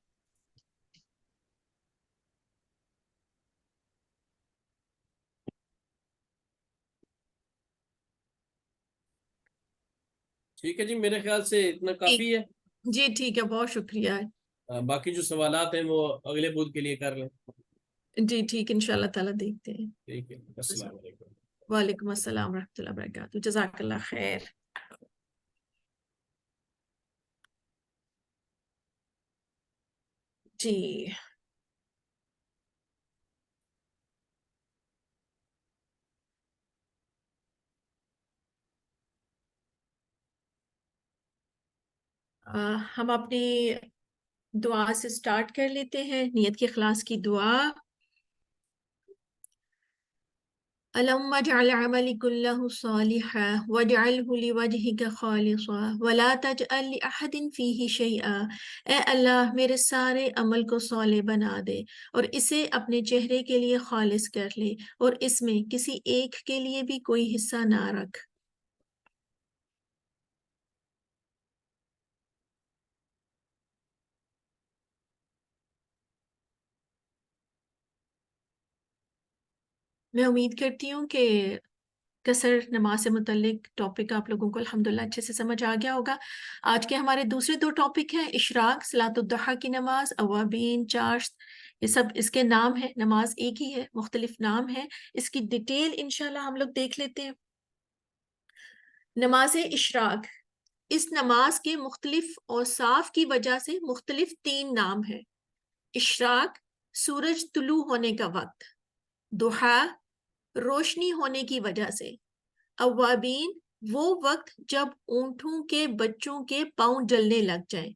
ٹھیک ہے جی، میرے خیال سے اتنا کافی ہے. جی ٹھیک ہے، بہت شکریہ. باقی جو سوالات ہیں وہ اگلے بدھ کے لیے کر لیں. جی ٹھیک، انشاءاللہ تعالیٰ دیکھتے ہیں. ٹھیک ہے، السلام علیکم. وعلیکم السلام ورحمۃ اللہ وبرکاتہ. جزاک اللہ خیر. جی ہم اپنی دعا سے سٹارٹ کر لیتے ہیں. نیت کے اخلاص کی دعا. اللهم اجعل عملي كله صالحا واجعله لوجهك خالصا ولا تجعل لأحد فيه شيئا. اے اللہ میرے سارے عمل کو صالح بنا دے اور اسے اپنے چہرے کے لیے خالص کر لے اور اس میں کسی ایک کے لیے بھی کوئی حصہ نہ رکھ. میں امید کرتی ہوں کہ قصر نماز سے متعلق ٹاپک آپ لوگوں کو الحمدللہ اچھے سے سمجھ آ گیا ہوگا. آج کے ہمارے دوسرے 2 ٹاپک ہیں اشراق، صلاۃ الضحیٰ کی نماز، اوابین، چاشت. یہ سب اس کے نام ہیں، نماز ایک ہی ہے، مختلف نام ہیں. اس کی ڈیٹیل انشاءاللہ ہم لوگ دیکھ لیتے ہیں. نماز اشراق، اس نماز کے مختلف اوصاف کی وجہ سے مختلف 3 نام ہیں. اشراق سورج طلوع ہونے کا وقت، ضحیٰ روشنی ہونے کی وجہ سے، اوابین وہ وقت جب اونٹوں کے بچوں کے پاؤں جلنے لگ جائیں.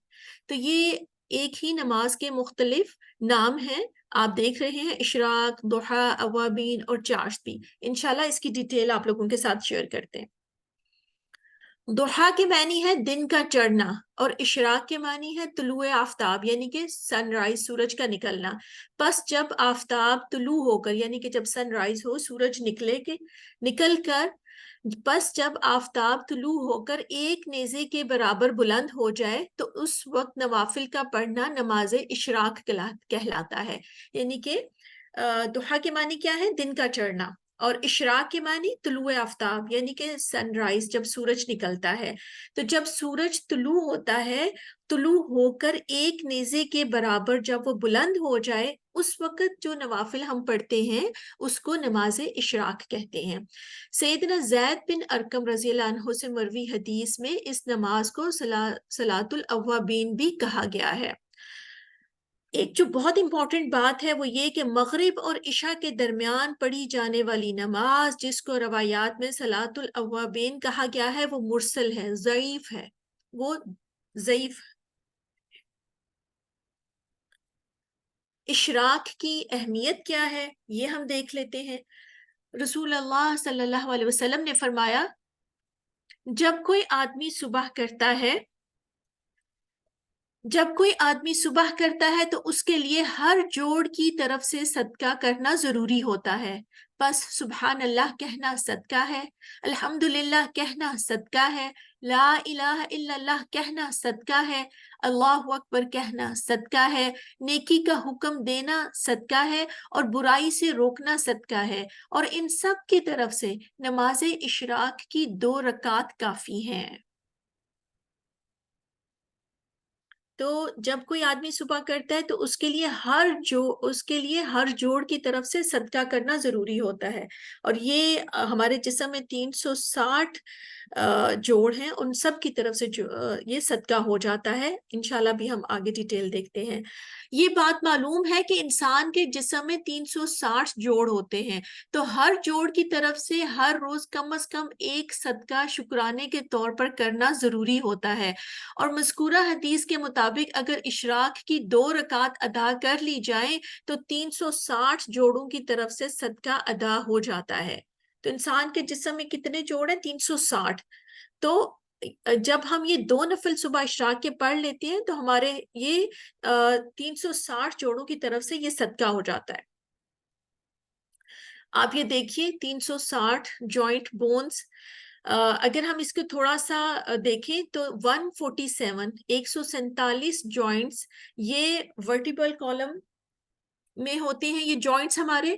تو یہ ایک ہی نماز کے مختلف نام ہیں. آپ دیکھ رہے ہیں اشراق، ضحیٰ، اوابین اور چاشت بھی. انشاءاللہ اس کی ڈیٹیل آپ لوگوں کے ساتھ شیئر کرتے ہیں. ضحیٰ کے معنی ہے دن کا چڑھنا اور اشراق کے معنی ہے طلوع آفتاب یعنی کہ سن رائز، سورج کا نکلنا. پس جب آفتاب طلوع ہو کر یعنی کہ جب سن رائز ہو، سورج نکل کر پس جب آفتاب طلوع ہو کر ایک نیزے کے برابر بلند ہو جائے تو اس وقت نوافل کا پڑھنا نماز اشراق کہلاتا ہے. یعنی کہ ضحیٰ کے معنی کیا ہے؟ دن کا چڑھنا، اور اشراق کے معنی طلوع آفتاب یعنی کہ سن رائز، جب سورج نکلتا ہے. تو جب سورج طلوع ہوتا ہے، طلوع ہو کر ایک نیزے کے برابر جب وہ بلند ہو جائے، اس وقت جو نوافل ہم پڑھتے ہیں اس کو نماز اشراق کہتے ہیں. سیدنا زید بن ارقم رضی اللہ عنہ سے مروی حدیث میں اس نماز کو صلاۃ الاوابین بھی کہا گیا ہے. ایک جو بہت امپورٹنٹ بات ہے وہ یہ کہ مغرب اور عشاء کے درمیان پڑھی جانے والی نماز جس کو روایات میں صلاۃ الاوابین کہا گیا ہے وہ مرسل ہے، ضعیف ہے. وہ ضعیف. اشراق کی اہمیت کیا ہے یہ ہم دیکھ لیتے ہیں. رسول اللہ صلی اللہ علیہ وسلم نے فرمایا جب کوئی آدمی صبح کرتا ہے تو اس کے لیے ہر جوڑ کی طرف سے صدقہ کرنا ضروری ہوتا ہے. بس سبحان اللہ کہنا صدقہ ہے، الحمدللہ کہنا صدقہ ہے، لا الہ الا اللہ کہنا صدقہ ہے، اللہ اکبر کہنا صدقہ ہے، نیکی کا حکم دینا صدقہ ہے اور برائی سے روکنا صدقہ ہے. اور ان سب کی طرف سے نماز اشراق کی 2 رکعات کافی ہیں. تو جب کوئی آدمی صبح کرتا ہے تو اس کے لیے ہر جوڑ کی طرف سے صدقہ کرنا ضروری ہوتا ہے. اور یہ ہمارے جسم میں 360 جوڑ ہیں ان سب کی طرف سے یہ صدقہ ہو جاتا ہے. انشاءاللہ بھی ہم آگے ڈیٹیل دیکھتے ہیں. یہ بات معلوم ہے کہ انسان کے جسم میں 360 جوڑ ہوتے ہیں، تو ہر جوڑ کی طرف سے ہر روز کم از کم ایک صدقہ شکرانے کے طور پر کرنا ضروری ہوتا ہے. اور مذکورہ حدیث کے مطابق اگر اشراق کی 2 رکعت ادا کر لی جائیں تو 360 جوڑوں کی طرف سے صدقہ ادا ہو جاتا ہے. تو انسان کے جسم میں کتنے جوڑ ہیں؟ 360. تو جب ہم یہ 2 نفل صبح اشراق کے پڑھ لیتے ہیں تو ہمارے یہ 360 جوڑوں کی طرف سے یہ صدقہ ہو جاتا ہے. آپ یہ دیکھیے 360 جوائنٹ بونز. اگر ہم اس کو تھوڑا سا دیکھیں تو 147 جوائنٹس یہ ورٹیبل کالم میں ہوتے ہیں. یہ جوائنٹس ہمارے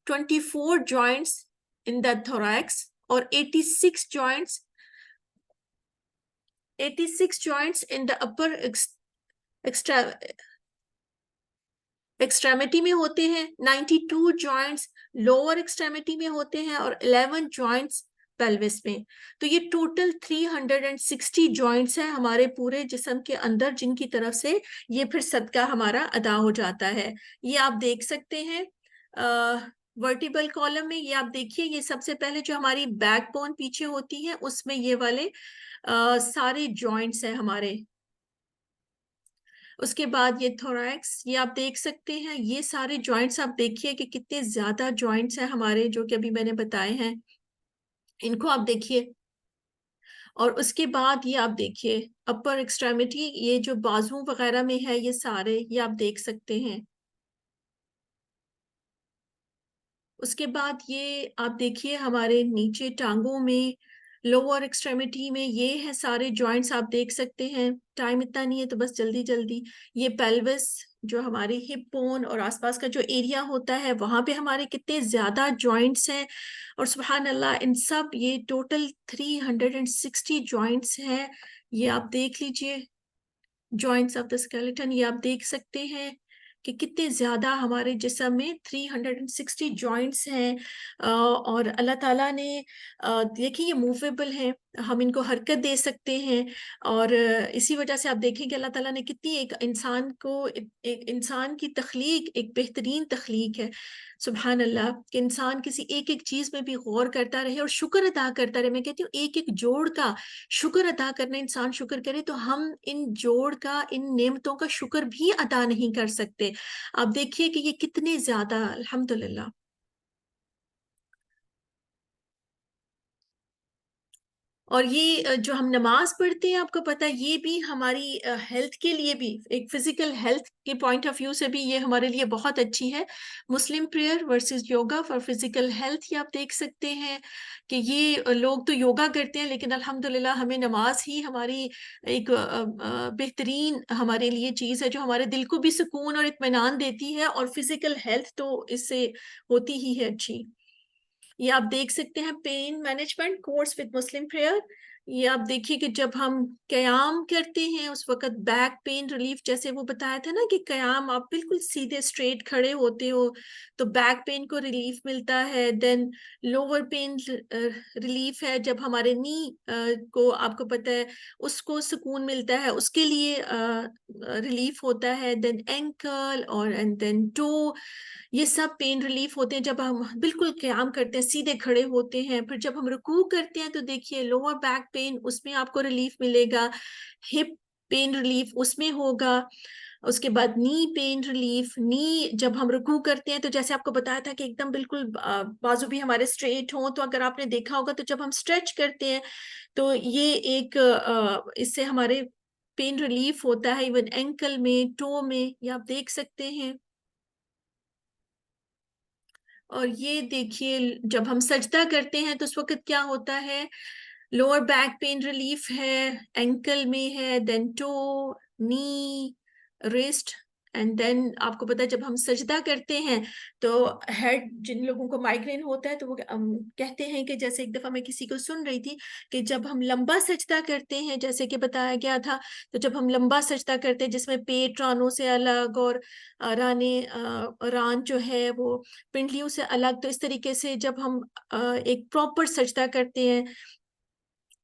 24 جوائنٹس in the thorax اور 86 joints in the upper extremity میں ہوتے ہیں. 92 joints lower extremity میں ہوتے ہیں اور 11 joints pelvis میں. تو یہ ٹوٹل 360 joints ہیں ہمارے پورے جسم کے اندر جن کی طرف سے یہ پھر صدقہ ہمارا ادا ہو جاتا ہے. یہ آپ دیکھ سکتے ہیں ورٹیبل کالم میں. یہ آپ دیکھیے یہ سب سے پہلے جو ہماری بیک بون پیچھے ہوتی ہے اس میں یہ والے سارے جوائنٹس ہیں ہمارے. اس کے بعد یہ تھوریکس یہ آپ دیکھ سکتے ہیں. یہ سارے جوائنٹس آپ دیکھیے کہ کتنے زیادہ جوائنٹس ہیں ہمارے جو کہ ابھی میں نے بتائے ہیں. ان کو آپ دیکھیے. اور اس کے بعد یہ آپ دیکھیے اپر ایکسٹریمٹی یہ جو بازو وغیرہ میں ہے یہ سارے یہ آپ دیکھ سکتے ہیں. اس کے بعد یہ آپ دیکھیے ہمارے نیچے ٹانگوں میں لوور ایکسٹریمٹی میں یہ ہے سارے جوائنٹس آپ دیکھ سکتے ہیں. ٹائم اتنا نہیں ہے تو بس جلدی جلدی. یہ پیلوس جو ہماری ہپ بون اور آس پاس کا جو ایریا ہوتا ہے وہاں پہ ہمارے کتنے زیادہ جوائنٹس ہیں. اور سبحان اللہ ان سب یہ ٹوٹل 360 جوائنٹس ہیں. یہ آپ دیکھ لیجئے جوائنٹس آف دا اسکیلیٹن. یہ آپ دیکھ سکتے ہیں کہ کتنے زیادہ ہمارے جسم میں 360 جوائنٹس ہیں. اور اللہ تعالیٰ نے دیکھیں یہ موویبل ہیں ہم ان کو حرکت دے سکتے ہیں. اور اسی وجہ سے آپ دیکھیں کہ اللہ تعالیٰ نے کتنی ایک انسان کو ایک انسان کی تخلیق ایک بہترین تخلیق ہے. سبحان اللہ کہ انسان کسی ایک ایک چیز میں بھی غور کرتا رہے اور شکر ادا کرتا رہے. میں کہتی ہوں ایک ایک جوڑ کا شکر ادا کرنا انسان شکر کرے تو ہم ان جوڑ کا ان نعمتوں کا شکر بھی ادا نہیں کر سکتے. آپ دیکھیے کہ یہ کتنے زیادہ الحمدللہ. اور یہ جو ہم نماز پڑھتے ہیں آپ کو پتہ یہ بھی ہماری ہیلتھ کے لیے بھی ایک فزیکل ہیلتھ کے پوائنٹ آف ویو سے بھی یہ ہمارے لیے بہت اچھی ہے. Muslim prayer versus yoga for physical health یہ آپ دیکھ سکتے ہیں کہ یہ لوگ تو یوگا کرتے ہیں لیکن الحمدللہ ہمیں نماز ہی ہماری ایک بہترین ہمارے لیے چیز ہے جو ہمارے دل کو بھی سکون اور اطمینان دیتی ہے اور فزیکل ہیلتھ تو اس سے ہوتی ہی ہے اچھی. یہ آپ دیکھ سکتے ہیں pain management course with Muslim prayer. یہ آپ دیکھیے کہ جب ہم قیام کرتے ہیں اس وقت بیک پین ریلیف جیسے وہ بتایا تھا نا کہ قیام آپ بالکل سیدھے اسٹریٹ کھڑے ہوتے ہو تو بیک پین کو ریلیف ملتا ہے. دین لوور پین ریلیف ہے جب ہمارے نی کو آپ کو پتہ ہے اس کو سکون ملتا ہے اس کے لیے ریلیف ہوتا ہے. دین اینکل اور دین ٹو یہ سب پین ریلیف ہوتے ہیں جب ہم بالکل قیام کرتے ہیں سیدھے کھڑے ہوتے ہیں. پھر جب ہم رکوع کرتے ہیں تو دیکھیے لوور بیک پین اس میں آپ کو ریلیف ملے گا. ہپ پین ریلیف اس میں ہوگا. اس کے بعد نی پین ریلیف نی جب ہم رکوع کرتے ہیں تو جیسے آپ کو بتایا تھا کہ ایک دم بالکل بازو بھی ہمارے اسٹریٹ ہوں تو اگر آپ نے دیکھا ہوگا تو جب ہم اسٹریچ کرتے ہیں تو یہ ایک اس سے ہمارے پین ریلیف ہوتا ہے. ایون اینکل میں ٹو میں یہ آپ دیکھ سکتے ہیں. اور یہ دیکھیے جب ہم سجدہ کرتے ہیں تو اس وقت کیا ہوتا ہے لوور بیک پین ریلیف ہے اینکل میں ہے دین ٹو نی ریسٹ اینڈ دین آپ کو پتا ہے جب ہم سجدہ کرتے ہیں تو ہیڈ جن لوگوں کو مائیگرین ہوتا ہے تو وہ کہتے ہیں کہ جیسے ایک دفعہ میں کسی کو سن رہی تھی کہ جب ہم لمبا سجدہ کرتے ہیں جیسے کہ بتایا گیا تھا تو جب ہم لمبا سجدہ کرتے ہیں جس میں پیٹ رانوں سے الگ اور ران جو ہے وہ پنڈلیوں سے الگ تو اس طریقے سے جب ہم ایک پراپر سجدہ کرتے ہیں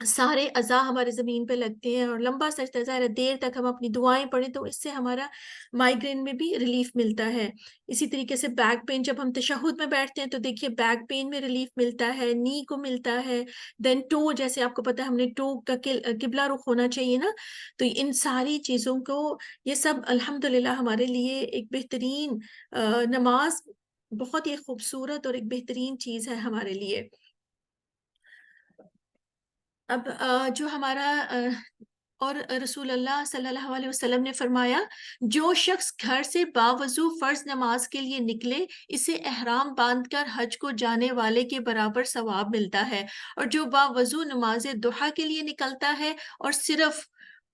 سارے اعضاء ہمارے زمین پہ لگتے ہیں اور لمبا سجدہ، ظاہر ہے دیر تک ہم اپنی دعائیں پڑھیں تو اس سے ہمارا مائیگرین میں بھی ریلیف ملتا ہے. اسی طریقے سے بیک پین، جب ہم تشہد میں بیٹھتے ہیں تو دیکھیے بیک پین میں ریلیف ملتا ہے، نی کو ملتا ہے. دین ٹو، جیسے آپ کو پتا ہے ہم نے ٹو کا قبلہ رخ ہونا چاہیے نا، تو ان ساری چیزوں کو، یہ سب الحمدللہ ہمارے لیے ایک بہترین نماز بہت ہی خوبصورت اور ایک بہترین چیز ہے ہمارے لیے. اب جو ہمارا اور رسول اللہ صلی اللہ علیہ وسلم نے فرمایا، جو شخص گھر سے باوضو فرض نماز کے لیے نکلے، اسے احرام باندھ کر حج کو جانے والے کے برابر ثواب ملتا ہے، اور جو باوضو نماز ضحیٰ کے لیے نکلتا ہے اور صرف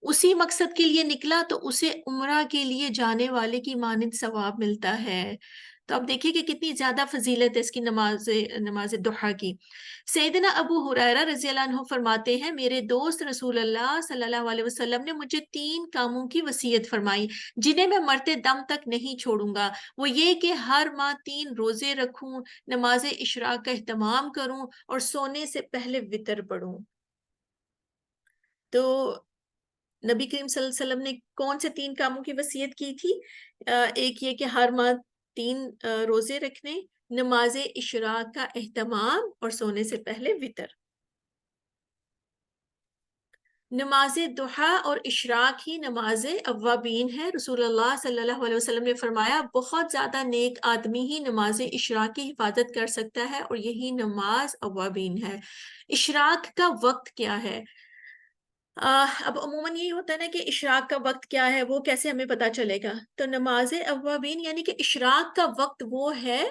اسی مقصد کے لیے نکلا تو اسے عمرہ کے لیے جانے والے کی مانند ثواب ملتا ہے. تو اب دیکھیے کہ کتنی زیادہ فضیلت ہے اس کی نماز ضحیٰ کی. سیدنا ابو ہریرہ رضی اللہ عنہ فرماتے ہیں، میرے دوست رسول اللہ صلی اللہ علیہ وسلم نے مجھے 3 کاموں کی وصیت فرمائی جنہیں میں مرتے دم تک نہیں چھوڑوں گا. وہ یہ کہ ہر ماہ 3 روزے رکھوں، نماز اشراق کا اہتمام کروں اور سونے سے پہلے وتر پڑھوں. تو نبی کریم صلی اللہ علیہ وسلم نے کون سے 3 کاموں کی وصیت کی تھی؟ ایک یہ کہ ہر ماہ 3 روزے رکھنے، نماز اشراق کا اہتمام اور سونے سے پہلے وتر. نماز ضحیٰ اور اشراق ہی نماز اوابین ہے. رسول اللہ صلی اللہ علیہ وسلم نے فرمایا، بہت زیادہ نیک آدمی ہی نماز اشراق کی حفاظت کر سکتا ہے اور یہی نماز اوابین ہے. اشراق کا وقت کیا ہے؟ اب عموماً یہی ہوتا ہے نا کہ اشراق کا وقت کیا ہے، وہ کیسے ہمیں پتا چلے گا؟ تو نماز اوابین یعنی کہ اشراق کا وقت وہ ہے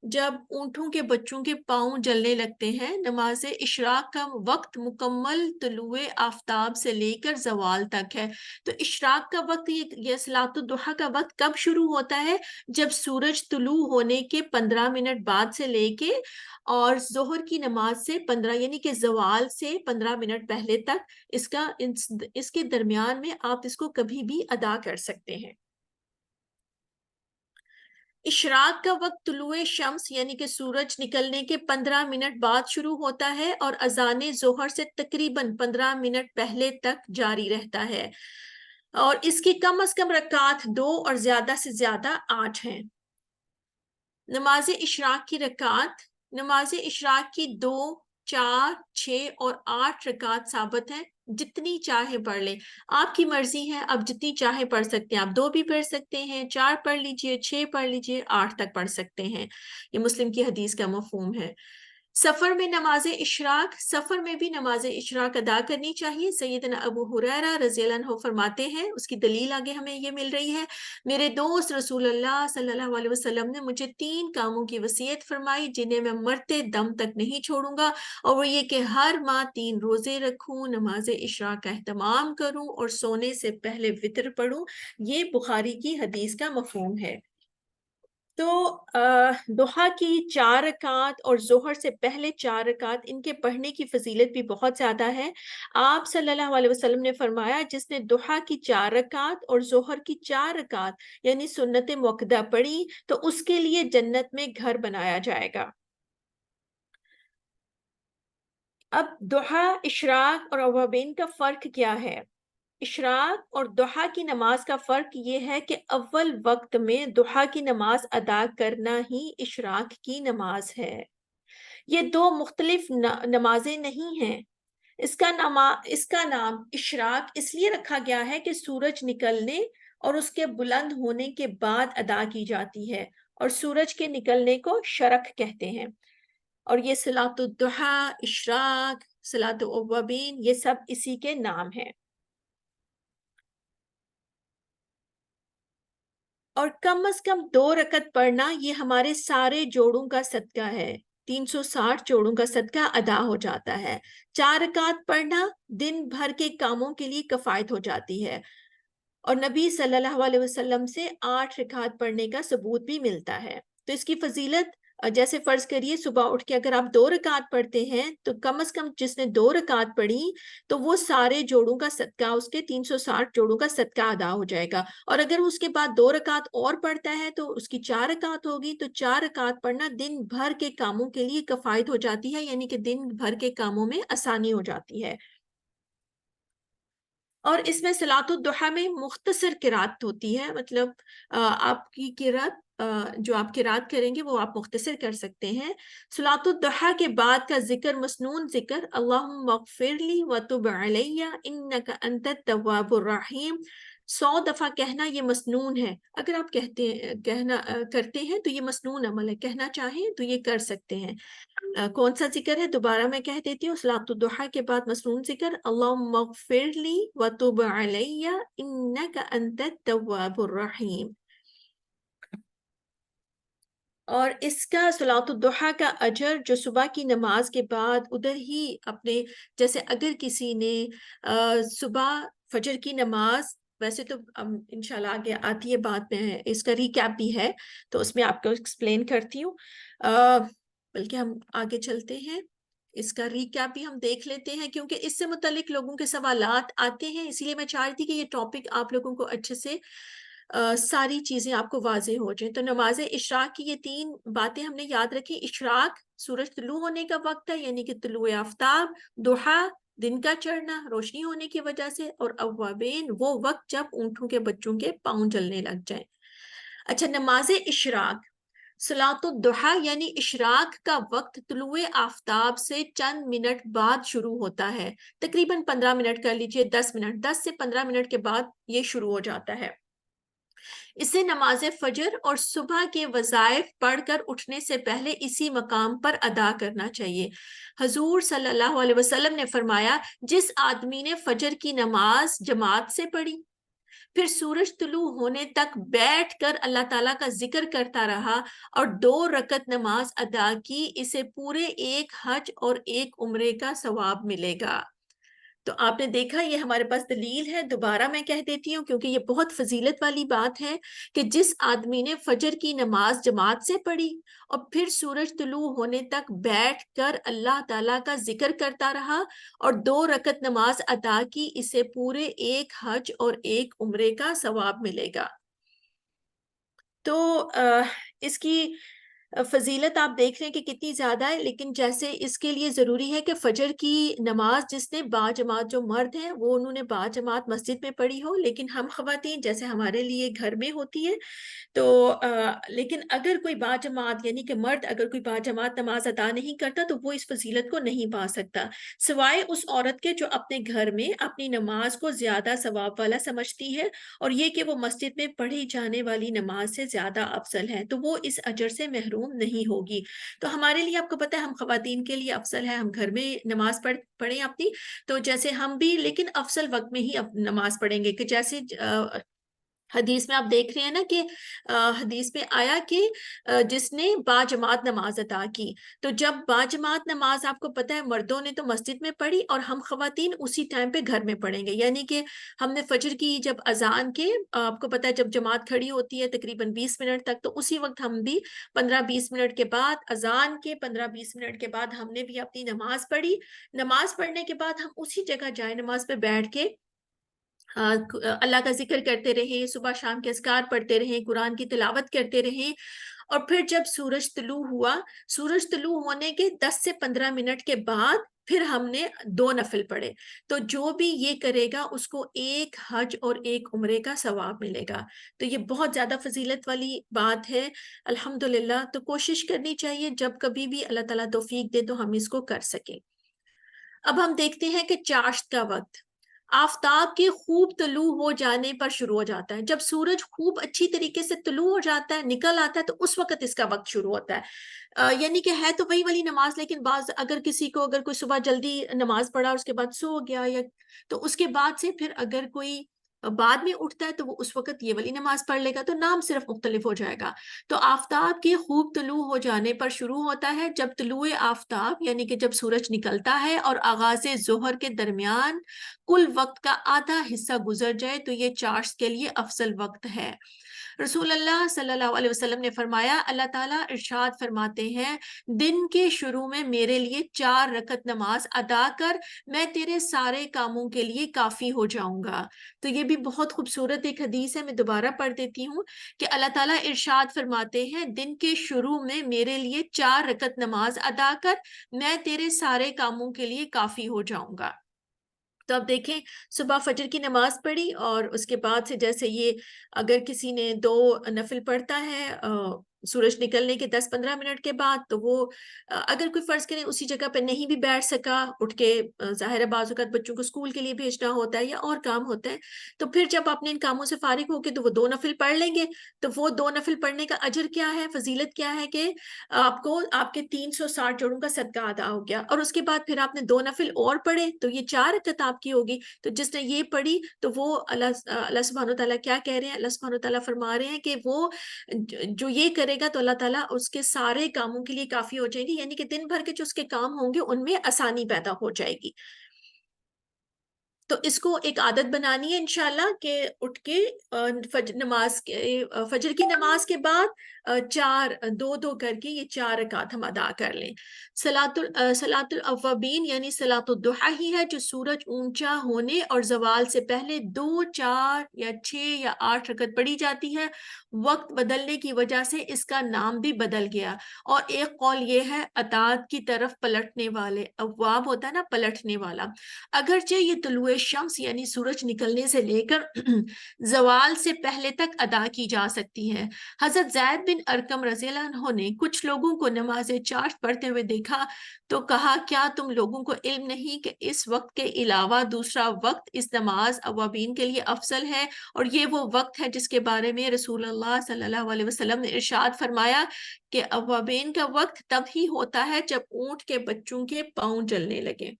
جب اونٹوں کے بچوں کے پاؤں جلنے لگتے ہیں. نماز اشراق کا وقت مکمل طلوع آفتاب سے لے کر زوال تک ہے. تو اشراق کا وقت، یہ صلاۃ الضحیٰ کا وقت کب شروع ہوتا ہے؟ جب سورج طلوع ہونے کے 15 منٹ بعد سے لے کے اور ظہر کی نماز سے 15 یعنی کہ زوال سے 15 منٹ پہلے تک، اس کے درمیان میں آپ اس کو کبھی بھی ادا کر سکتے ہیں. اشراق کا وقت طلوع شمس یعنی کہ سورج نکلنے کے 15 منٹ بعد شروع ہوتا ہے اور اذان ظہر سے تقریباً 15 منٹ پہلے تک جاری رہتا ہے، اور اس کی کم از کم رکعات 2 اور زیادہ سے زیادہ 8 ہیں. نماز اشراق کی رکعات، نماز اشراق کی 2، 4، 6 اور 8 رکعات ثابت ہیں. جتنی چاہے پڑھ لیں، آپ کی مرضی ہے، آپ جتنی چاہے پڑھ سکتے ہیں. آپ 2 بھی پڑھ سکتے ہیں، 4 پڑھ لیجئے، 6 پڑھ لیجئے، 8 تک پڑھ سکتے ہیں. یہ مسلم کی حدیث کا مفہوم ہے. سفر میں نماز اشراق، سفر میں بھی نماز اشراق ادا کرنی چاہیے. سیدنا ابو ہریرہ رضی اللہ عنہ فرماتے ہیں، اس کی دلیل آگے ہمیں یہ مل رہی ہے، میرے دوست رسول اللہ صلی اللہ علیہ وسلم نے مجھے 3 کاموں کی وصیت فرمائی جنہیں میں مرتے دم تک نہیں چھوڑوں گا، اور وہ یہ کہ ہر ماہ 3 روزے رکھوں، نماز اشراق کا اہتمام کروں اور سونے سے پہلے وتر پڑھوں. یہ بخاری کی حدیث کا مفہوم ہے. تو ضحیٰ کی 4 رکعات اور ظہر سے پہلے 4 رکعات، ان کے پڑھنے کی فضیلت بھی بہت زیادہ ہے. آپ صلی اللہ علیہ وسلم نے فرمایا، جس نے ضحیٰ کی 4 رکعات اور ظہر کی 4 رکعات یعنی سنت مؤکدہ پڑھی تو اس کے لیے جنت میں گھر بنایا جائے گا. اب ضحیٰ، اشراق اور اوابین کا فرق کیا ہے؟ اشراق اور ضحیٰ کی نماز کا فرق یہ ہے کہ اول وقت میں ضحیٰ کی نماز ادا کرنا ہی اشراق کی نماز ہے. یہ 2 مختلف نمازیں نہیں ہیں. اس کا نام اشراق اس لیے رکھا گیا ہے کہ سورج نکلنے اور اس کے بلند ہونے کے بعد ادا کی جاتی ہے، اور سورج کے نکلنے کو شرق کہتے ہیں. اور یہ صلاۃ الضحیٰ، اشراق، صلاۃ الاوابین، یہ سب اسی کے نام ہیں. اور کم از کم 2 رکعت پڑھنا یہ ہمارے سارے جوڑوں کا صدقہ ہے. 360 جوڑوں کا صدقہ ادا ہو جاتا ہے. 4 رکعت پڑھنا دن بھر کے کاموں کے لیے کفایت ہو جاتی ہے، اور نبی صلی اللہ علیہ وسلم سے 8 رکعت پڑھنے کا ثبوت بھی ملتا ہے. تو اس کی فضیلت جیسے فرض کریے صبح اٹھ کے اگر آپ 2 رکعت پڑھتے ہیں تو کم از کم جس نے 2 رکعت پڑھی تو وہ سارے جوڑوں کا صدقہ، اس کے 360 جوڑوں کا صدقہ ادا ہو جائے گا. اور اگر اس کے بعد 2 رکعت اور پڑھتا ہے تو اس کی 4 رکعت ہوگی. تو 4 رکعت پڑھنا دن بھر کے کاموں کے لیے کفایت ہو جاتی ہے، یعنی کہ دن بھر کے کاموں میں آسانی ہو جاتی ہے. اور اس میں صلاۃ الضحیٰ میں مختصر قرات ہوتی ہے، مطلب آپ کی قرات جو آپ قرات کریں گے وہ آپ مختصر کر سکتے ہیں. صلاۃ الضحیٰ کے بعد کا ذکر مسنون ذکر اللہم اغفر لی وتب علی انک انت التواب الرحیم 100 دفعہ کہنا یہ مسنون ہے. اگر آپ کرتے ہیں تو یہ مسنون عمل ہے، کہنا چاہیں تو یہ کر سکتے ہیں. کون سا ذکر ہے دوبارہ میں کہہ دیتی ہوں. صلاۃ الضحیٰ کے بعد مسنون ذکر اللہم اغفر لی وتب علی انک انت التواب الرحیم. اور اس کا صلاۃ الضحیٰ کا اجر جو صبح کی نماز کے بعد ادھر ہی اپنے، جیسے اگر کسی نے صبح فجر کی نماز، ویسے تو انشاءاللہ آگے آتی ہے بات میں اس کا ریکیپ بھی ہے تو اس میں آپ کو ایکسپلین کرتی ہوں، بلکہ ہم آگے چلتے ہیں، اس کا ریکیپ بھی ہم دیکھ لیتے ہیں کیونکہ اس سے متعلق لوگوں کے سوالات آتے ہیں. اسی لیے میں چاہ رہی تھی کہ یہ ٹاپک آپ لوگوں کو اچھے سے ساری چیزیں آپ کو واضح ہو جائیں. تو نماز اشراق کی یہ 3 باتیں ہم نے یاد رکھی. اشراق سورج طلوع ہونے کا وقت ہے، یعنی کہ طلوع آفتاب. ضحیٰ دن کا چڑھنا روشنی ہونے کی وجہ سے. اور اوابین وہ وقت جب اونٹوں کے بچوں کے پاؤں جلنے لگ جائیں. اچھا، نماز اشراق صلاۃ الضحیٰ یعنی اشراق کا وقت طلوع آفتاب سے چند منٹ بعد شروع ہوتا ہے. تقریباً 15 منٹ کر لیجئے، 10 منٹ، 10 سے 15 منٹ کے بعد یہ شروع ہو جاتا ہے. اسے نماز فجر اور صبح کے وظائف پڑھ کر اٹھنے سے پہلے اسی مقام پر ادا کرنا چاہیے. حضور صلی اللہ علیہ وسلم نے فرمایا، جس آدمی نے فجر کی نماز جماعت سے پڑھی، پھر سورج طلوع ہونے تک بیٹھ کر اللہ تعالیٰ کا ذکر کرتا رہا اور 2 رکعت نماز ادا کی، اسے پورے 1 حج اور 1 عمرے کا ثواب ملے گا. تو آپ نے دیکھا یہ ہمارے پاس دلیل ہے. دوبارہ میں کہہ دیتی ہوں کیونکہ یہ بہت فضیلت والی بات ہے کہ جس آدمی نے فجر کی نماز جماعت سے پڑھی اور پھر سورج طلوع ہونے تک بیٹھ کر اللہ تعالیٰ کا ذکر کرتا رہا اور 2 رکعت نماز ادا کی، اسے پورے 1 حج اور 1 عمرے کا ثواب ملے گا. تو اس کی فضیلت آپ دیکھ رہے ہیں کہ کتنی زیادہ ہے. لیکن جیسے اس کے لیے ضروری ہے کہ فجر کی نماز جس نے با جماعت، جو مرد ہیں وہ انہوں نے با جماعت مسجد میں پڑھی ہو، لیکن ہم خواتین جیسے ہمارے لیے گھر میں ہوتی ہے تو لیکن اگر کوئی با جماعت یعنی کہ مرد اگر کوئی با جماعت نماز ادا نہیں کرتا تو وہ اس فضیلت کو نہیں پا سکتا، سوائے اس عورت کے جو اپنے گھر میں اپنی نماز کو زیادہ ثواب والا سمجھتی ہے اور یہ کہ وہ مسجد میں پڑھی جانے والی نماز سے زیادہ افضل ہے، تو وہ اس اجر سے محروم نہیں ہوگی. تو ہمارے لیے آپ کو پتہ ہے ہم خواتین کے لیے افضل ہے ہم گھر میں نماز پڑھیں اپنی، تو جیسے ہم بھی لیکن افضل وقت میں ہی نماز پڑھیں گے کہ جیسے حدیث میں آپ دیکھ رہے ہیں نا کہ حدیث میں آیا کہ جس نے با جماعت نماز ادا کی، تو جب با جماعت نماز آپ کو پتہ ہے مردوں نے تو مسجد میں پڑھی اور ہم خواتین اسی ٹائم پہ گھر میں پڑھیں گے، یعنی کہ ہم نے فجر کی جب اذان کے آپ کو پتہ ہے جب جماعت کھڑی ہوتی ہے تقریباً 20 منٹ تک، تو اسی وقت ہم بھی 15-20 منٹ کے بعد اذان کے 15-20 منٹ کے بعد ہم نے بھی اپنی نماز پڑھی. نماز پڑھنے کے بعد ہم اسی جگہ جائے نماز پہ بیٹھ کے اللہ کا ذکر کرتے رہیں، صبح شام کے اذکار پڑھتے رہیں، قرآن کی تلاوت کرتے رہیں. اور پھر جب سورج طلوع ہوا، سورج طلوع ہونے کے 10 سے 15 منٹ کے بعد پھر ہم نے 2 نفل پڑھے. تو جو بھی یہ کرے گا اس کو 1 حج اور 1 عمرے کا ثواب ملے گا. تو یہ بہت زیادہ فضیلت والی بات ہے الحمدللہ. تو کوشش کرنی چاہیے جب کبھی بھی اللہ تعالیٰ توفیق دے تو ہم اس کو کر سکیں. اب ہم دیکھتے ہیں کہ چاشت کا وقت آفتاب کے خوب طلوع ہو جانے پر شروع ہو جاتا ہے. جب سورج خوب اچھی طریقے سے طلوع ہو جاتا ہے، نکل آتا ہے، تو اس وقت اس کا وقت شروع ہوتا ہے. یعنی کہ ہے تو وہی والی نماز، لیکن بعض اگر کسی کو اگر کوئی صبح جلدی نماز پڑھا اور اس کے بعد سو گیا یا تو اس کے بعد سے پھر اگر کوئی بعد میں اٹھتا ہے تو وہ اس وقت یہ والی نماز پڑھ لے گا، تو نام صرف مختلف ہو جائے گا. تو آفتاب کے خوب طلوع ہو جانے پر شروع ہوتا ہے. جب طلوع آفتاب یعنی کہ جب سورج نکلتا ہے اور آغاز ظہر کے درمیان کل وقت کا آدھا حصہ گزر جائے تو یہ چاشت کے لیے افضل وقت ہے. رسول اللہ صلی اللہ علیہ وسلم نے فرمایا، اللہ تعالیٰ ارشاد فرماتے ہیں دن کے شروع میں میرے لیے 4 رکعت نماز ادا کر، میں تیرے سارے کاموں کے لیے کافی ہو جاؤں گا۔ تو یہ بھی بہت خوبصورت ایک حدیث ہے، میں دوبارہ پڑھ دیتی ہوں کہ اللہ تعالیٰ ارشاد فرماتے ہیں دن کے شروع میں میرے لیے 4 رکعت نماز ادا کر، میں تیرے سارے کاموں کے لیے کافی ہو جاؤں گا۔ تو اب دیکھیں صبح فجر کی نماز پڑھی اور اس کے بعد سے جیسے یہ اگر کسی نے 2 نفل پڑھتا ہے سورج نکلنے کے 10-15 منٹ کے بعد، تو وہ اگر کوئی فرض کریں اسی جگہ پہ نہیں بھی بیٹھ سکا، اٹھ کے ظاہر بعض اوقات بچوں کو اسکول کے لیے بھیجنا ہوتا ہے یا اور کام ہوتا ہے، تو پھر جب اپنے ان کاموں سے فارغ ہو کے تو وہ 2 نفل پڑھ لیں گے۔ تو وہ 2 نفل پڑھنے کا اجر کیا ہے، فضیلت کیا ہے کہ آپ کو آپ کے 360 جوڑوں کا صدقہ ادا ہو گیا، اور اس کے بعد پھر آپ نے 2 نفل اور پڑھے تو یہ 4 رکعت آپ کی ہوگی۔ تو جس نے یہ پڑھی تو وہ اللہ سبحانہ وتعالیٰ کیا کہہ رہے ہیں، اللہ سبحانہ وتعالیٰ فرما رہے ہیں کہ وہ جو یہ کرے گا تو اللہ تعالیٰ اس کے سارے کاموں کے لیے کافی ہو جائے گی، یعنی کہ دن بھر کے جو اس کے کام ہوں گے ان میں آسانی پیدا ہو جائے گی۔ تو اس کو ایک عادت بنانی ہے انشاءاللہ کہ اٹھ کے فجر کی نماز کے بعد 2 کر کے یہ 4 رکعت ہم ادا کر لیں۔ صلاۃ الاوابین یعنی صلاۃ الضحیٰ ہی ہے جو سورج اونچا ہونے اور زوال سے پہلے 2، 4 یا 6 یا 8 رکعت پڑھی جاتی ہے۔ وقت بدلنے کی وجہ سے اس کا نام بھی بدل گیا، اور ایک قول یہ ہے اطاعت کی طرف پلٹنے والے، اواب ہوتا ہے نا پلٹنے والا۔ اگرچہ یہ طلوع شمس یعنی سورج نکلنے سے لے کر زوال سے پہلے تک ادا کی جا سکتی ہے۔ حضرت زید بن ارقم رضی اللہ عنہ نے کچھ لوگوں کو نماز چاشت پڑھتے ہوئے دیکھا تو کہا، کیا تم لوگوں کو علم نہیں کہ اس وقت کے علاوہ دوسرا وقت اس نماز اوابین کے لیے افضل ہے، اور یہ وہ وقت ہے جس کے بارے میں رسول اللہ صلی اللہ علیہ وسلم نے ارشاد فرمایا کہ اوابین کا وقت تب ہی ہوتا ہے جب اونٹ کے بچوں کے پاؤں جلنے لگے۔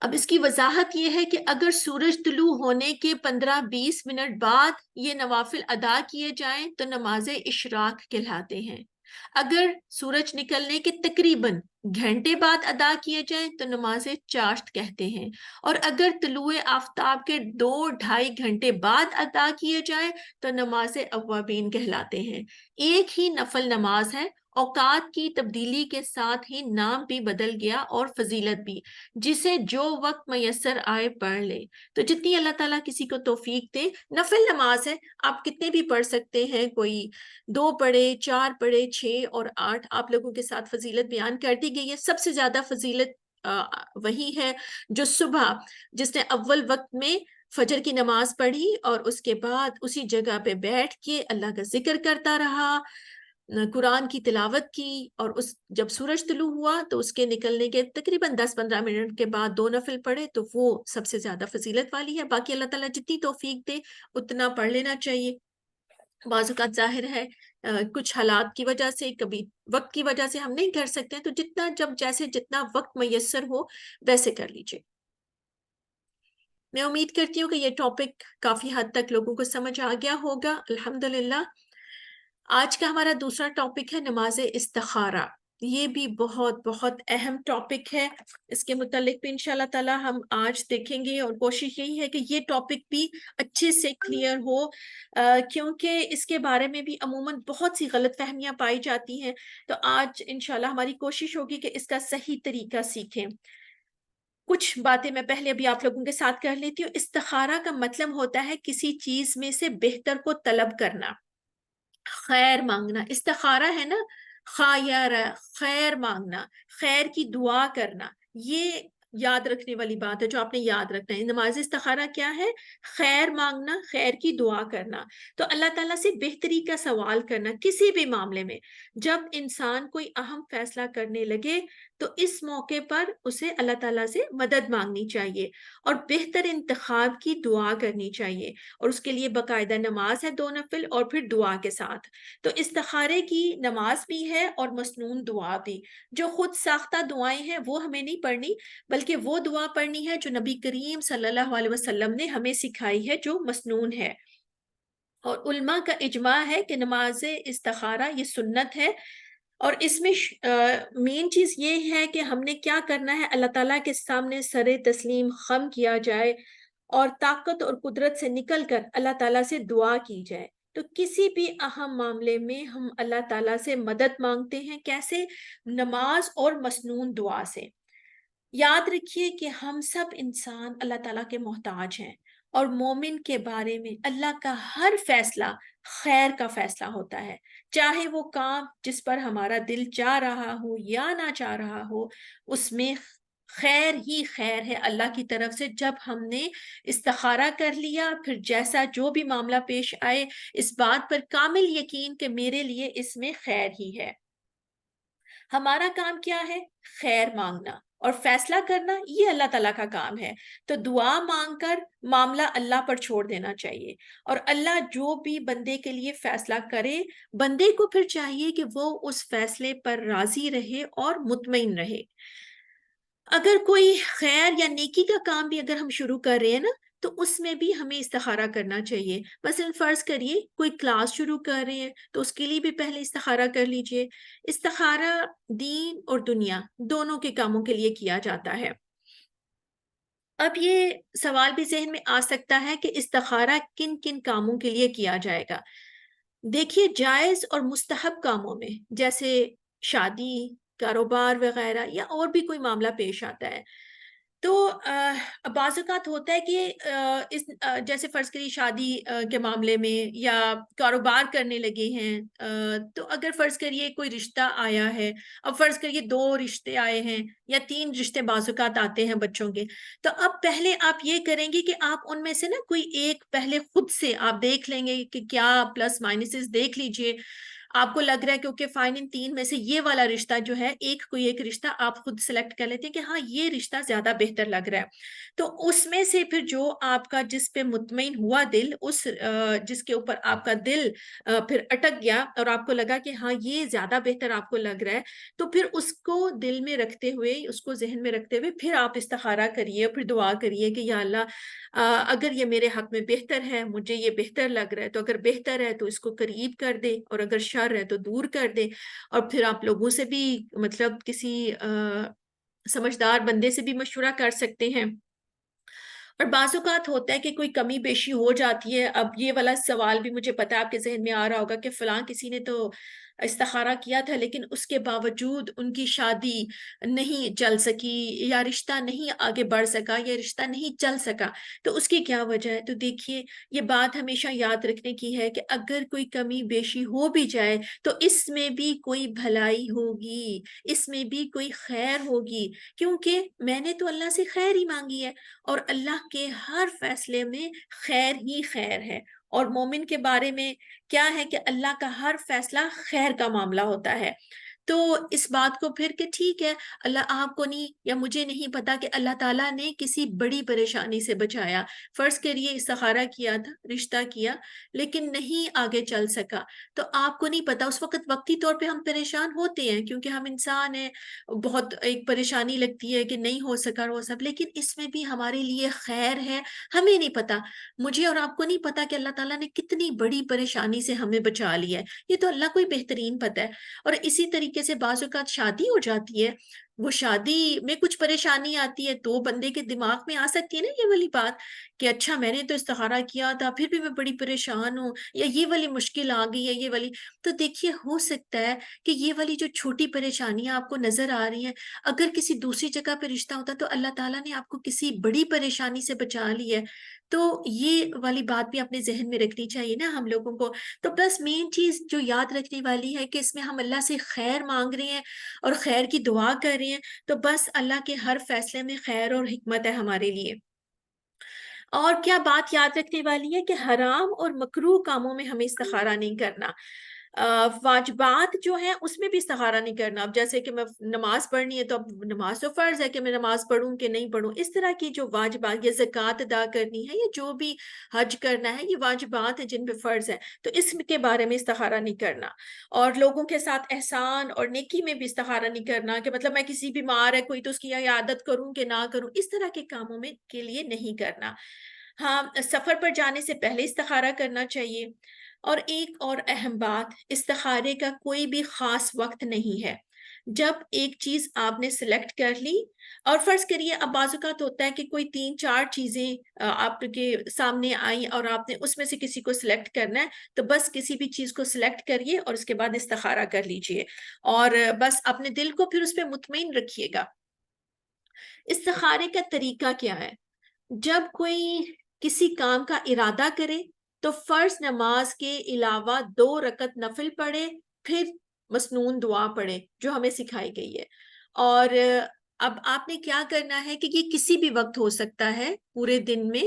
اب اس کی وضاحت یہ ہے کہ اگر سورج طلوع ہونے کے 15-20 منٹ بعد یہ نوافل ادا کیے جائیں تو نماز اشراق کہلاتے ہیں۔ اگر سورج نکلنے کے تقریباً گھنٹے بعد ادا کیے جائیں تو نماز چاشت کہتے ہیں، اور اگر طلوع آفتاب کے 2-2.5 گھنٹے بعد ادا کیے جائیں تو نماز اوابین کہلاتے ہیں۔ ایک ہی نفل نماز ہے، اوقات کی تبدیلی کے ساتھ ہی نام بھی بدل گیا اور فضیلت بھی، جسے جو وقت میسر آئے پڑھ لے۔ تو جتنی اللہ تعالیٰ کسی کو توفیق دے، نفل نماز ہے، آپ کتنے بھی پڑھ سکتے ہیں، کوئی 2 پڑھے، 4 پڑھے، 6 اور 8 آپ لوگوں کے ساتھ فضیلت بیان کر دی گئی ہے۔ سب سے زیادہ فضیلت وہی ہے جو صبح جس نے اول وقت میں فجر کی نماز پڑھی اور اس کے بعد اسی جگہ پہ بیٹھ کے اللہ کا ذکر کرتا رہا، قرآن کی تلاوت کی، اور جب سورج طلوع ہوا تو اس کے نکلنے کے تقریباً 10-15 منٹ کے بعد 2 نفل پڑھے، تو وہ سب سے زیادہ فضیلت والی ہے۔ باقی اللہ تعالیٰ جتنی توفیق دے اتنا پڑھ لینا چاہیے۔ بعض اوقات ظاہر ہے کچھ حالات کی وجہ سے، کبھی وقت کی وجہ سے ہم نہیں کر سکتے، تو جتنا وقت میسر ہو ویسے کر لیجیے۔ میں امید کرتی ہوں کہ یہ ٹاپک کافی حد تک لوگوں کو سمجھ آ گیا ہوگا الحمدللہ۔ آج کا ہمارا دوسرا ٹاپک ہے نماز استخارہ۔ یہ بھی بہت بہت اہم ٹاپک ہے، اس کے متعلق بھی انشاءاللہ تعالی ہم آج دیکھیں گے، اور کوشش یہی ہے کہ یہ ٹاپک بھی اچھے سے کلیئر ہو، کیونکہ اس کے بارے میں بھی عموماً بہت سی غلط فہمیاں پائی جاتی ہیں۔ تو آج انشاءاللہ ہماری کوشش ہوگی کہ اس کا صحیح طریقہ سیکھیں۔ کچھ باتیں میں پہلے ابھی آپ لوگوں کے ساتھ کر لیتی ہوں۔ استخارہ کا مطلب ہوتا ہے کسی چیز میں سے بہتر کو طلب کرنا، خیر مانگنا۔ استخارہ ہے نا، خیر خیر مانگنا، خیر کی دعا کرنا، یہ یاد رکھنے والی بات ہے جو آپ نے یاد رکھنا ہے۔ نماز استخارہ کیا ہے؟ خیر مانگنا، خیر کی دعا کرنا۔ تو اللہ تعالیٰ سے بہتری کا سوال کرنا کسی بھی معاملے میں۔ جب انسان کوئی اہم فیصلہ کرنے لگے تو اس موقع پر اسے اللہ تعالیٰ سے مدد مانگنی چاہیے اور بہتر انتخاب کی دعا کرنی چاہیے، اور اس کے لیے باقاعدہ نماز ہے 2 نفل اور پھر دعا کے ساتھ۔ تو استخارے کی نماز بھی ہے اور مسنون دعا بھی۔ جو خود ساختہ دعائیں ہیں وہ ہمیں نہیں پڑھنی، بلکہ وہ دعا پڑھنی ہے جو نبی کریم صلی اللہ علیہ وسلم نے ہمیں سکھائی ہے، جو مسنون ہے۔ اور علماء کا اجماع ہے کہ نماز استخارہ یہ سنت ہے، اور اس میں مین چیز یہ ہے کہ ہم نے کیا کرنا ہے، اللہ تعالیٰ کے سامنے سر تسلیم خم کیا جائے اور طاقت اور قدرت سے نکل کر اللہ تعالیٰ سے دعا کی جائے۔ تو کسی بھی اہم معاملے میں ہم اللہ تعالیٰ سے مدد مانگتے ہیں، کیسے؟ نماز اور مسنون دعا سے۔ یاد رکھیے کہ ہم سب انسان اللہ تعالیٰ کے محتاج ہیں، اور مومن کے بارے میں اللہ کا ہر فیصلہ خیر کا فیصلہ ہوتا ہے، چاہے وہ کام جس پر ہمارا دل چاہ رہا ہو یا نہ چاہ رہا ہو، اس میں خیر ہی خیر ہے اللہ کی طرف سے۔ جب ہم نے استخارہ کر لیا، پھر جیسا جو بھی معاملہ پیش آئے، اس بات پر کامل یقین کہ میرے لیے اس میں خیر ہی ہے۔ ہمارا کام کیا ہے؟ خیر مانگنا اور فیصلہ کرنا، یہ اللہ تعالیٰ کا کام ہے۔ تو دعا مانگ کر معاملہ اللہ پر چھوڑ دینا چاہیے، اور اللہ جو بھی بندے کے لیے فیصلہ کرے، بندے کو پھر چاہیے کہ وہ اس فیصلے پر راضی رہے اور مطمئن رہے۔ اگر کوئی خیر یا نیکی کا کام بھی اگر ہم شروع کر رہے ہیں نا، تو اس میں بھی ہمیں استخارہ کرنا چاہیے۔ مثلا فرض کریے کوئی کلاس شروع کر رہے ہیں، تو اس کے لیے بھی پہلے استخارہ کر لیجئے۔ استخارہ دین اور دنیا دونوں کے کاموں کے لیے کیا جاتا ہے۔ اب یہ سوال بھی ذہن میں آ سکتا ہے کہ استخارہ کن کن کاموں کے لیے کیا جائے گا؟ دیکھیے، جائز اور مستحب کاموں میں، جیسے شادی، کاروبار وغیرہ، یا اور بھی کوئی معاملہ پیش آتا ہے، تو بعض اوقات ہوتا ہے کہ جیسے فرض کریے شادی کے معاملے میں یا کاروبار کرنے لگے ہیں، تو اگر فرض کریے کوئی رشتہ آیا ہے، اب فرض کریے 2 رشتے آئے ہیں یا 3 رشتے بعض اوقات آتے ہیں بچوں کے، تو اب پہلے آپ یہ کریں گے کہ آپ ان میں سے نا کوئی ایک پہلے خود سے آپ دیکھ لیں گے کہ کیا پلس مائنسز دیکھ لیجئے۔ آپ کو لگ رہا ہے کہ اوکے فائن، ان 3 میں سے یہ والا رشتہ جو ہے، کوئی ایک رشتہ آپ خود سلیکٹ کر لیتے ہیں کہ ہاں یہ رشتہ زیادہ بہتر لگ رہا ہے۔ تو اس میں سے پھر جو آپ کا جس پہ مطمئن ہوا دل، جس کے اوپر آپ کا دل پھر اٹک گیا اور آپ کو لگا کہ ہاں یہ زیادہ بہتر آپ کو لگ رہا ہے، تو پھر اس کو دل میں رکھتے ہوئے، اس کو ذہن میں رکھتے ہوئے پھر آپ استخارہ کریے، پھر دعا کریے کہ یا اللہ اگر یہ میرے حق میں بہتر ہے، مجھے یہ بہتر لگ رہا ہے، تو اگر بہتر ہے تو اس کو قریب کر دے، اور اگر شر ہے تو دور کر دے۔ اور پھر آپ لوگوں سے بھی، مطلب کسی سمجھدار بندے سے بھی مشورہ کر سکتے ہیں۔ اور بعض اوقات ہوتا ہے کہ کوئی کمی بیشی ہو جاتی ہے۔ اب یہ والا سوال بھی مجھے پتا ہے آپ کے ذہن میں آ رہا ہوگا کہ فلاں کسی نے تو استخارہ کیا تھا، لیکن اس کے باوجود ان کی شادی نہیں چل سکی، یا رشتہ نہیں آگے بڑھ سکا، یا رشتہ نہیں چل سکا، تو اس کی کیا وجہ ہے؟ تو دیکھیے، یہ بات ہمیشہ یاد رکھنے کی ہے کہ اگر کوئی کمی بیشی ہو بھی جائے تو اس میں بھی کوئی بھلائی ہوگی، اس میں بھی کوئی خیر ہوگی، کیونکہ میں نے تو اللہ سے خیر ہی مانگی ہے، اور اللہ کے ہر فیصلے میں خیر ہی خیر ہے۔ اور مومن کے بارے میں کیا ہے کہ اللہ کا ہر فیصلہ خیر کا معاملہ ہوتا ہے۔ تو اس بات کو پھر کہ ٹھیک ہے، اللہ آپ کو نہیں یا مجھے نہیں پتا کہ اللہ تعالیٰ نے کسی بڑی پریشانی سے بچایا، فرض کریے استخارہ کیا تھا، رشتہ کیا، لیکن نہیں آگے چل سکا، تو آپ کو نہیں پتا، اس وقت وقتی طور پہ ہم پریشان ہوتے ہیں کیونکہ ہم انسان ہیں، بہت ایک پریشانی لگتی ہے کہ نہیں ہو سکا وہ سب، لیکن اس میں بھی ہمارے لیے خیر ہے۔ ہمیں نہیں پتا، مجھے اور آپ کو نہیں پتا کہ اللہ تعالیٰ نے کتنی بڑی پریشانی سے ہمیں بچا لیا ہے، یہ تو اللہ کو ہی بہترین پتا ہے۔ اور اسی طریقے سے بعض اوقات شادی ہو جاتی ہے، وہ شادی میں کچھ پریشانی آتی ہے، تو بندے کے دماغ میں آ سکتی ہے نا یہ والی بات کہ اچھا میں نے تو استخارہ کیا تھا، پھر بھی میں بڑی پریشان ہوں، یا یہ والی مشکل آ گئی ہے، یہ والی۔ تو دیکھیے، ہو سکتا ہے کہ یہ والی جو چھوٹی پریشانیاں آپ کو نظر آ رہی ہیں، اگر کسی دوسری جگہ پہ رشتہ ہوتا تو اللہ تعالیٰ نے آپ کو کسی بڑی پریشانی سے بچا لی ہے۔ تو یہ والی بات بھی اپنے ذہن میں رکھنی چاہیے نا ہم لوگوں کو۔ تو بس مین چیز جو یاد رکھنے والی ہے کہ اس میں ہم اللہ سے خیر مانگ رہے ہیں اور خیر کی دعا کر رہے ہیں، تو بس اللہ کے ہر فیصلے میں خیر اور حکمت ہے ہمارے لیے۔ اور کیا بات یاد رکھنے والی ہے کہ حرام اور مکروہ کاموں میں ہمیں استخارہ نہیں کرنا۔ واجبات جو ہیں اس میں بھی استخارہ نہیں کرنا۔ اب جیسے کہ میں نماز پڑھنی ہے تو اب نماز تو فرض ہے کہ میں نماز پڑھوں کہ نہیں پڑھوں، اس طرح کی جو واجبات، یا زکوٰۃ ادا کرنی ہے، یا جو بھی حج کرنا ہے، یہ واجبات ہیں جن پہ فرض ہے، تو اس کے بارے میں استخارہ نہیں کرنا۔ اور لوگوں کے ساتھ احسان اور نیکی میں بھی استخارہ نہیں کرنا کہ مطلب میں کسی بیمار ہے کوئی تو اس کی عیادت کروں کہ نہ کروں، اس طرح کے کاموں میں کے لیے نہیں کرنا۔ ہاں، سفر پر جانے سے پہلے استخارہ کرنا چاہیے۔ اور ایک اور اہم بات، استخارے کا کوئی بھی خاص وقت نہیں ہے۔ جب ایک چیز آپ نے سلیکٹ کر لی، اور فرض کریے اب بعض اوقات ہوتا ہے کہ کوئی 3-4 چیزیں آپ کے سامنے آئیں اور آپ نے اس میں سے کسی کو سلیکٹ کرنا ہے، تو بس کسی بھی چیز کو سلیکٹ کریے اور اس کے بعد استخارہ کر لیجئے، اور بس اپنے دل کو پھر اس پہ مطمئن رکھیے گا۔ استخارے کا طریقہ کیا ہے؟ جب کوئی کسی کام کا ارادہ کرے تو فرض نماز کے علاوہ 2 رکعت نفل پڑھے، پھر مسنون دعا پڑھے جو ہمیں سکھائی گئی ہے۔ اور اب آپ نے کیا کرنا ہے کہ یہ کسی بھی وقت ہو سکتا ہے پورے دن میں،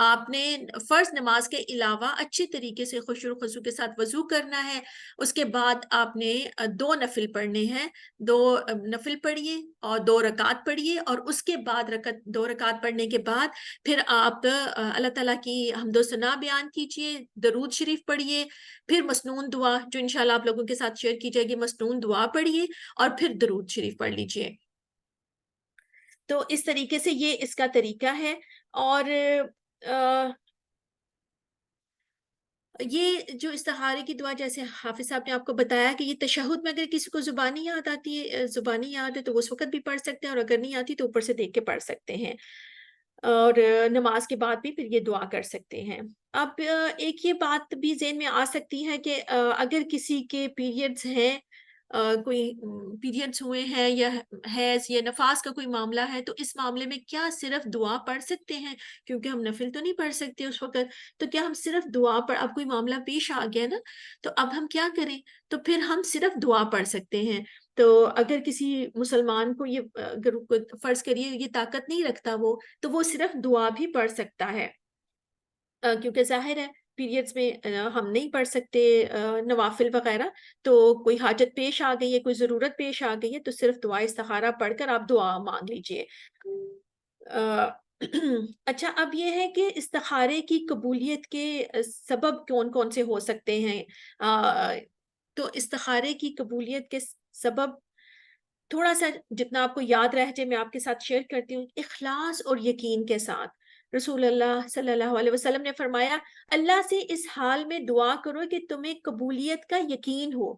آپ نے فرض نماز کے علاوہ اچھے طریقے سے خشوع و خضوع کے ساتھ وضو کرنا ہے، اس کے بعد آپ نے 2 نفل پڑھنے ہیں، 2 نفل پڑھیے اور 2 رکعت پڑھیے، اور اس کے بعد 2 رکعت پڑھنے کے بعد پھر آپ اللہ تعالیٰ کی حمد و ثنا بیان کیجئے، درود شریف پڑھیے، پھر مسنون دعا جو انشاءاللہ آپ لوگوں کے ساتھ شیئر کی جائے گی، مسنون دعا پڑھیے اور پھر درود شریف پڑھ لیجئے۔ تو اس طریقے سے یہ اس کا طریقہ ہے۔ اور یہ جو استخارے کی دعا جیسے حافظ صاحب نے آپ کو بتایا کہ یہ تشہد میں اگر کسی کو زبانی یاد آتی ہے، زبانی یاد ہے تو وہ اس وقت بھی پڑھ سکتے ہیں، اور اگر نہیں آتی تو اوپر سے دیکھ کے پڑھ سکتے ہیں، اور نماز کے بعد بھی پھر یہ دعا کر سکتے ہیں۔ اب ایک یہ بات بھی ذہن میں آ سکتی ہے کہ اگر کسی کے پیریڈز ہیں، کوئی پیریڈز ہوئے ہیں یا حیض یا نفاس کا کوئی معاملہ ہے، تو اس معاملے میں کیا صرف دعا پڑھ سکتے ہیں؟ کیونکہ ہم نفل تو نہیں پڑھ سکتے اس وقت، تو کیا ہم صرف دعا پڑھ، اب کوئی معاملہ پیش آ گیا نا، تو اب ہم کیا کریں؟ تو پھر ہم صرف دعا پڑھ سکتے ہیں۔ تو اگر کسی مسلمان کو یہ اگر فرض کریے یہ طاقت نہیں رکھتا وہ، تو وہ صرف دعا بھی پڑھ سکتا ہے، کیونکہ ظاہر ہے پیریڈز میں ہم نہیں پڑھ سکتے نوافل وغیرہ، تو کوئی حاجت پیش آ گئی ہے، کوئی ضرورت پیش آ گئی ہے، تو صرف دعا استخارہ پڑھ کر آپ دعا مانگ لیجئے۔ اچھا، اب یہ ہے کہ استخارے کی قبولیت کے سبب کون کون سے ہو سکتے ہیں؟ تو استخارے کی قبولیت کے سبب تھوڑا سا جتنا آپ کو یاد رہ جائے میں آپ کے ساتھ شیئر کرتی ہوں۔ اخلاص اور یقین کے ساتھ رسول اللہ صلی اللہ علیہ وسلم نے فرمایا، اللہ سے اس حال میں دعا کرو کہ تمہیں قبولیت کا یقین ہو۔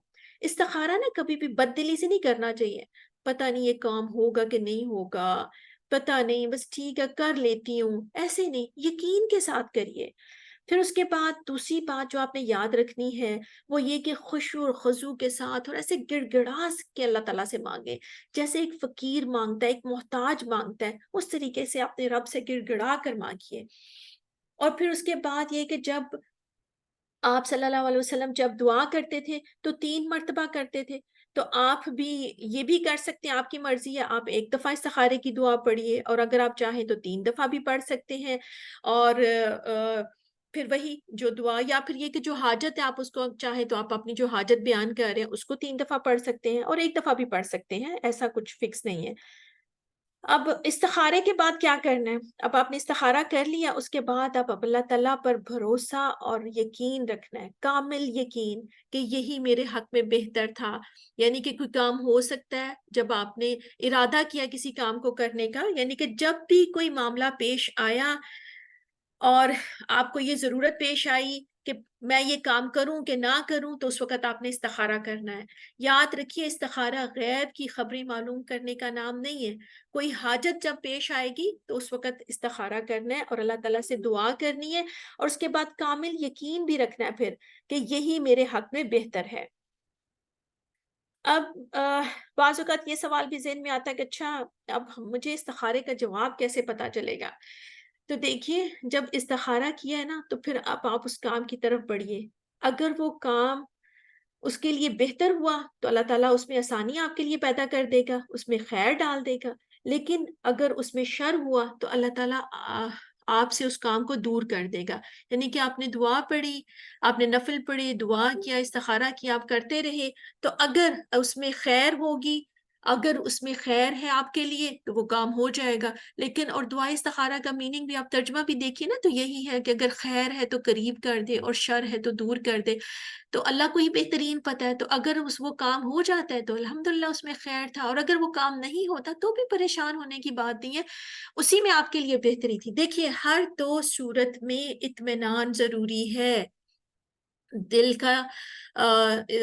استخارہ نا کبھی بھی بد دلی سے نہیں کرنا چاہیے، پتہ نہیں یہ کام ہوگا کہ نہیں ہوگا، پتہ نہیں، بس ٹھیک ہے کر لیتی ہوں، ایسے نہیں، یقین کے ساتھ کریے۔ پھر اس کے بعد دوسری بات جو آپ نے یاد رکھنی ہے وہ یہ کہ خشوع اور خضوع کے ساتھ اور ایسے گڑ گڑا کے اللہ تعالیٰ سے مانگے، جیسے ایک فقیر مانگتا ہے، ایک محتاج مانگتا ہے، اس طریقے سے اپنے رب سے گڑ گڑا کر مانگیے۔ اور پھر اس کے بعد یہ کہ جب آپ صلی اللہ علیہ وسلم جب دعا کرتے تھے تو 3 مرتبہ کرتے تھے، تو آپ بھی یہ بھی کر سکتے ہیں، آپ کی مرضی ہے، آپ 1 دفعہ استخارے کی دعا پڑھیے، اور اگر آپ چاہیں تو 3 دفعہ بھی پڑھ سکتے ہیں، اور پھر وہی جو دعا، یا پھر یہ کہ جو حاجت ہے آپ اس کو چاہیں تو آپ اپنی جو حاجت بیان کر رہے ہیں اس کو 3 دفعہ پڑھ سکتے ہیں، اور 1 دفعہ بھی پڑھ سکتے ہیں، ایسا کچھ فکس نہیں ہے۔ اب استخارے کے بعد کیا کرنا ہے؟ اب آپ نے استخارہ کر لیا، اس کے بعد آپ اللہ تعالیٰ پر بھروسہ اور یقین رکھنا ہے، کامل یقین کہ یہی میرے حق میں بہتر تھا۔ یعنی کہ کوئی کام ہو سکتا ہے جب آپ نے ارادہ کیا کسی کام کو کرنے کا، یعنی کہ جب بھی کوئی معاملہ پیش آیا اور آپ کو یہ ضرورت پیش آئی کہ میں یہ کام کروں کہ نہ کروں، تو اس وقت آپ نے استخارہ کرنا ہے۔ یاد رکھیے استخارہ غیب کی خبریں معلوم کرنے کا نام نہیں ہے۔ کوئی حاجت جب پیش آئے گی تو اس وقت استخارہ کرنا ہے اور اللہ تعالیٰ سے دعا کرنی ہے، اور اس کے بعد کامل یقین بھی رکھنا ہے پھر کہ یہی میرے حق میں بہتر ہے۔ اب بعض اوقات یہ سوال بھی ذہن میں آتا ہے کہ اچھا اب مجھے استخارے کا جواب کیسے پتا چلے گا؟ تو دیکھیے جب استخارہ کیا ہے نا تو پھر آپ اس کام کی طرف بڑھیے۔ اگر وہ کام اس کے لیے بہتر ہوا تو اللہ تعالیٰ اس میں آسانی آپ کے لیے پیدا کر دے گا، اس میں خیر ڈال دے گا، لیکن اگر اس میں شر ہوا تو اللہ تعالیٰ آپ سے اس کام کو دور کر دے گا۔ یعنی کہ آپ نے دعا پڑھی، آپ نے نفل پڑھی، دعا کیا، استخارہ کیا، آپ کرتے رہے، تو اگر اس میں خیر ہوگی، اگر اس میں خیر ہے آپ کے لیے تو وہ کام ہو جائے گا۔ لیکن اور دعا استخارہ کا میننگ بھی آپ ترجمہ بھی دیکھیے نا، تو یہی ہے کہ اگر خیر ہے تو قریب کر دے اور شر ہے تو دور کر دے، تو اللہ کو ہی بہترین پتہ ہے۔ تو اگر وہ کام ہو جاتا ہے تو الحمدللہ اس میں خیر تھا، اور اگر وہ کام نہیں ہوتا تو بھی پریشان ہونے کی بات نہیں ہے، اسی میں آپ کے لیے بہتری تھی۔ دیکھیے ہر 2 صورت میں اطمینان ضروری ہے۔ دل کا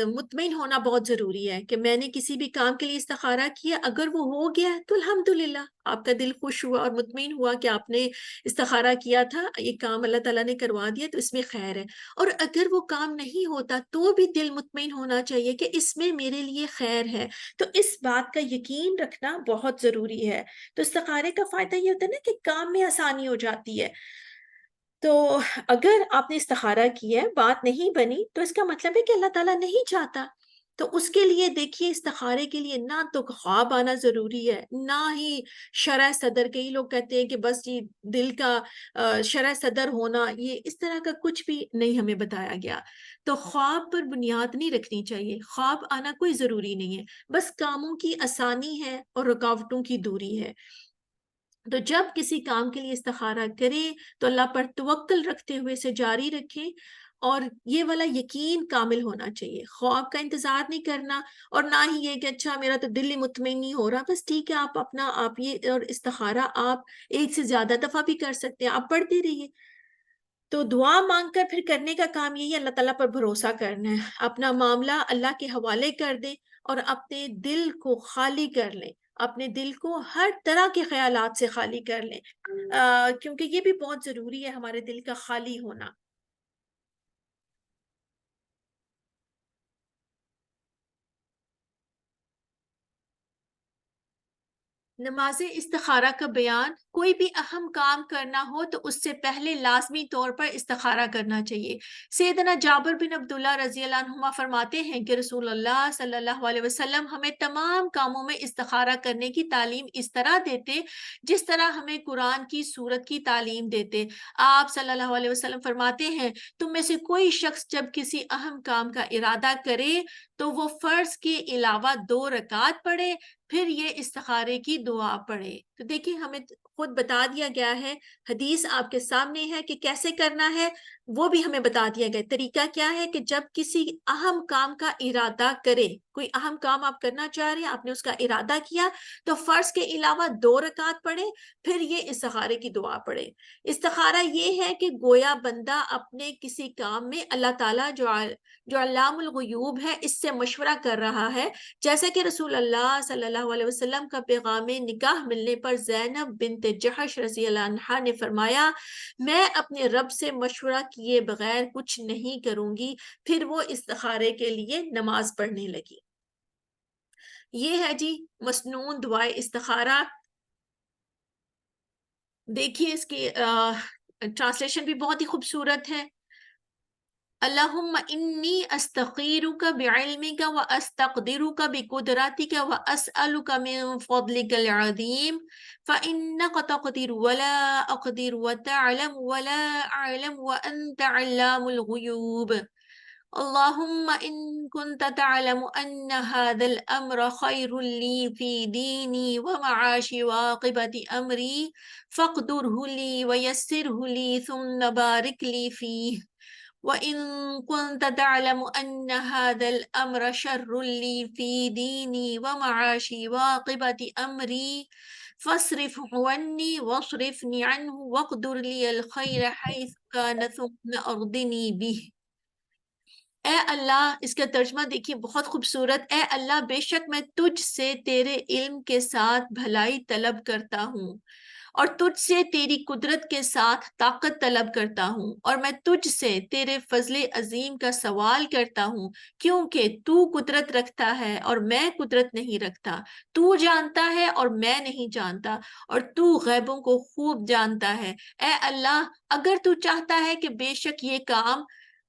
مطمئن ہونا بہت ضروری ہے کہ میں نے کسی بھی کام کے لیے استخارہ کیا، اگر وہ ہو گیا تو الحمدللہ آپ کا دل خوش ہوا اور مطمئن ہوا کہ آپ نے استخارہ کیا تھا، یہ کام اللہ تعالیٰ نے کروا دیا تو اس میں خیر ہے۔ اور اگر وہ کام نہیں ہوتا تو بھی دل مطمئن ہونا چاہیے کہ اس میں میرے لیے خیر ہے، تو اس بات کا یقین رکھنا بہت ضروری ہے۔ تو استخارے کا فائدہ یہ ہوتا ہے نا کہ کام میں آسانی ہو جاتی ہے۔ تو اگر آپ نے استخارہ کیا ہے، بات نہیں بنی، تو اس کا مطلب ہے کہ اللہ تعالیٰ نہیں چاہتا، تو اس کے لیے دیکھیے استخارے کے لیے نہ تو خواب آنا ضروری ہے، نہ ہی شرح صدر۔ کئی لوگ کہتے ہیں کہ بس یہ دل کا شرح صدر ہونا، یہ اس طرح کا کچھ بھی نہیں ہمیں بتایا گیا۔ تو خواب پر بنیاد نہیں رکھنی چاہیے، خواب آنا کوئی ضروری نہیں ہے، بس کاموں کی آسانی ہے اور رکاوٹوں کی دوری ہے۔ تو جب کسی کام کے لیے استخارہ کرے تو اللہ پر توکل رکھتے ہوئے اسے جاری رکھیں، اور یہ والا یقین کامل ہونا چاہیے، خواب کا انتظار نہیں کرنا، اور نہ ہی یہ کہ اچھا میرا تو دل ہی مطمئن نہیں ہو رہا، بس ٹھیک ہے آپ یہ اور استخارہ آپ ایک سے زیادہ دفعہ بھی کر سکتے ہیں، آپ پڑھتے رہیے۔ تو دعا مانگ کر پھر کرنے کا کام یہی ہے، اللہ تعالیٰ پر بھروسہ کرنا ہے، اپنا معاملہ اللہ کے حوالے کر دیں اور اپنے دل کو خالی کر لیں، اپنے دل کو ہر طرح کے خیالات سے خالی کر لیں، کیونکہ یہ بھی بہت ضروری ہے ہمارے دل کا خالی ہونا۔ نماز استخارہ کا بیان، کوئی بھی اہم کام کرنا ہو تو اس سے پہلے لازمی طور پر استخارہ کرنا چاہیے۔ سیدنا جابر بن عبداللہ رضی اللہ عنہما فرماتے ہیں کہ رسول اللہ صلی اللہ علیہ وسلم ہمیں تمام کاموں میں استخارہ کرنے کی تعلیم اس طرح دیتے جس طرح ہمیں قرآن کی سورت کی تعلیم دیتے۔ آپ صلی اللہ علیہ وسلم فرماتے ہیں تم میں سے کوئی شخص جب کسی اہم کام کا ارادہ کرے تو وہ فرض کے علاوہ 2 رکعت پڑھے، پھر یہ استخارے کی دعا پڑھے۔ تو دیکھیں ہمیں خود بتا دیا گیا ہے، حدیث آپ کے سامنے ہے کہ کیسے کرنا ہے، وہ بھی ہمیں بتا دیا گیا۔ طریقہ کیا ہے کہ جب کسی اہم کام کا ارادہ کرے، کوئی اہم کام آپ کرنا چاہ رہے ہیں، آپ نے اس کا ارادہ کیا تو فرض کے علاوہ 2 رکعت پڑھے، پھر یہ استخارے کی دعا پڑھے۔ استخارہ یہ ہے کہ گویا بندہ اپنے کسی کام میں اللہ تعالیٰ جو علام الغیوب ہے اس سے مشورہ کر رہا ہے، جیسا کہ رسول اللہ صلی اللہ علیہ وسلم کا پیغام نکاح ملنے پر زینب بنت جحش رضی اللہ عنہا نے فرمایا میں اپنے رب سے مشورہ کیے بغیر کچھ نہیں کروں گی، پھر وہ استخارے کے لیے نماز پڑھنے لگی۔ یہ ہے جی مسنون دعائے استخارہ۔ دیکھیے اس کی ٹرانسلیشن بھی بہت ہی خوبصورت ہے۔ اللہم انی استخیرک بعلمک واستقدرک بقدرتک واسألک من فضلک العظیم فإنک تقدر ولا اقدر وتعلم ولا اعلم وانت علام الغیوب اللہم ان کنت تعلم ان هذا الامر خیر لی فی دینی ومعاشی وعاقبت امری فاقدره لی ویسره لی ثم بارک لی فیہ وَإِن كُنْتَ تَعْلَمُ أَنَّ هَذَا الْأَمْرَ شَرٌّ لِّي فِي دِينِي وَمَعَاشِي وَعَاقِبَةِ أَمْرِي فَاصْرِفْهُ عَنِّي وَاصْرِفْنِي عَنْهُ وَاقْدُرْ لِي الْخَيْرَ حَيْثُ كَانَ ثُمَّ أَرْضِنِي بِهِ۔ اے اللہ، اس کا ترجمہ دیکھیے بہت خوبصورت۔ اے اللہ، بے شک میں تجھ سے تیرے علم کے ساتھ بھلائی طلب کرتا ہوں اور تجھ سے تیری قدرت کے ساتھ طاقت طلب کرتا ہوں، اور میں تجھ سے تیرے فضل عظیم کا سوال کرتا ہوں، کیونکہ تو قدرت رکھتا ہے اور میں قدرت نہیں رکھتا، تو جانتا ہے اور میں نہیں جانتا، اور تو غیبوں کو خوب جانتا ہے۔ اے اللہ، اگر تو چاہتا ہے کہ بے شک یہ کام،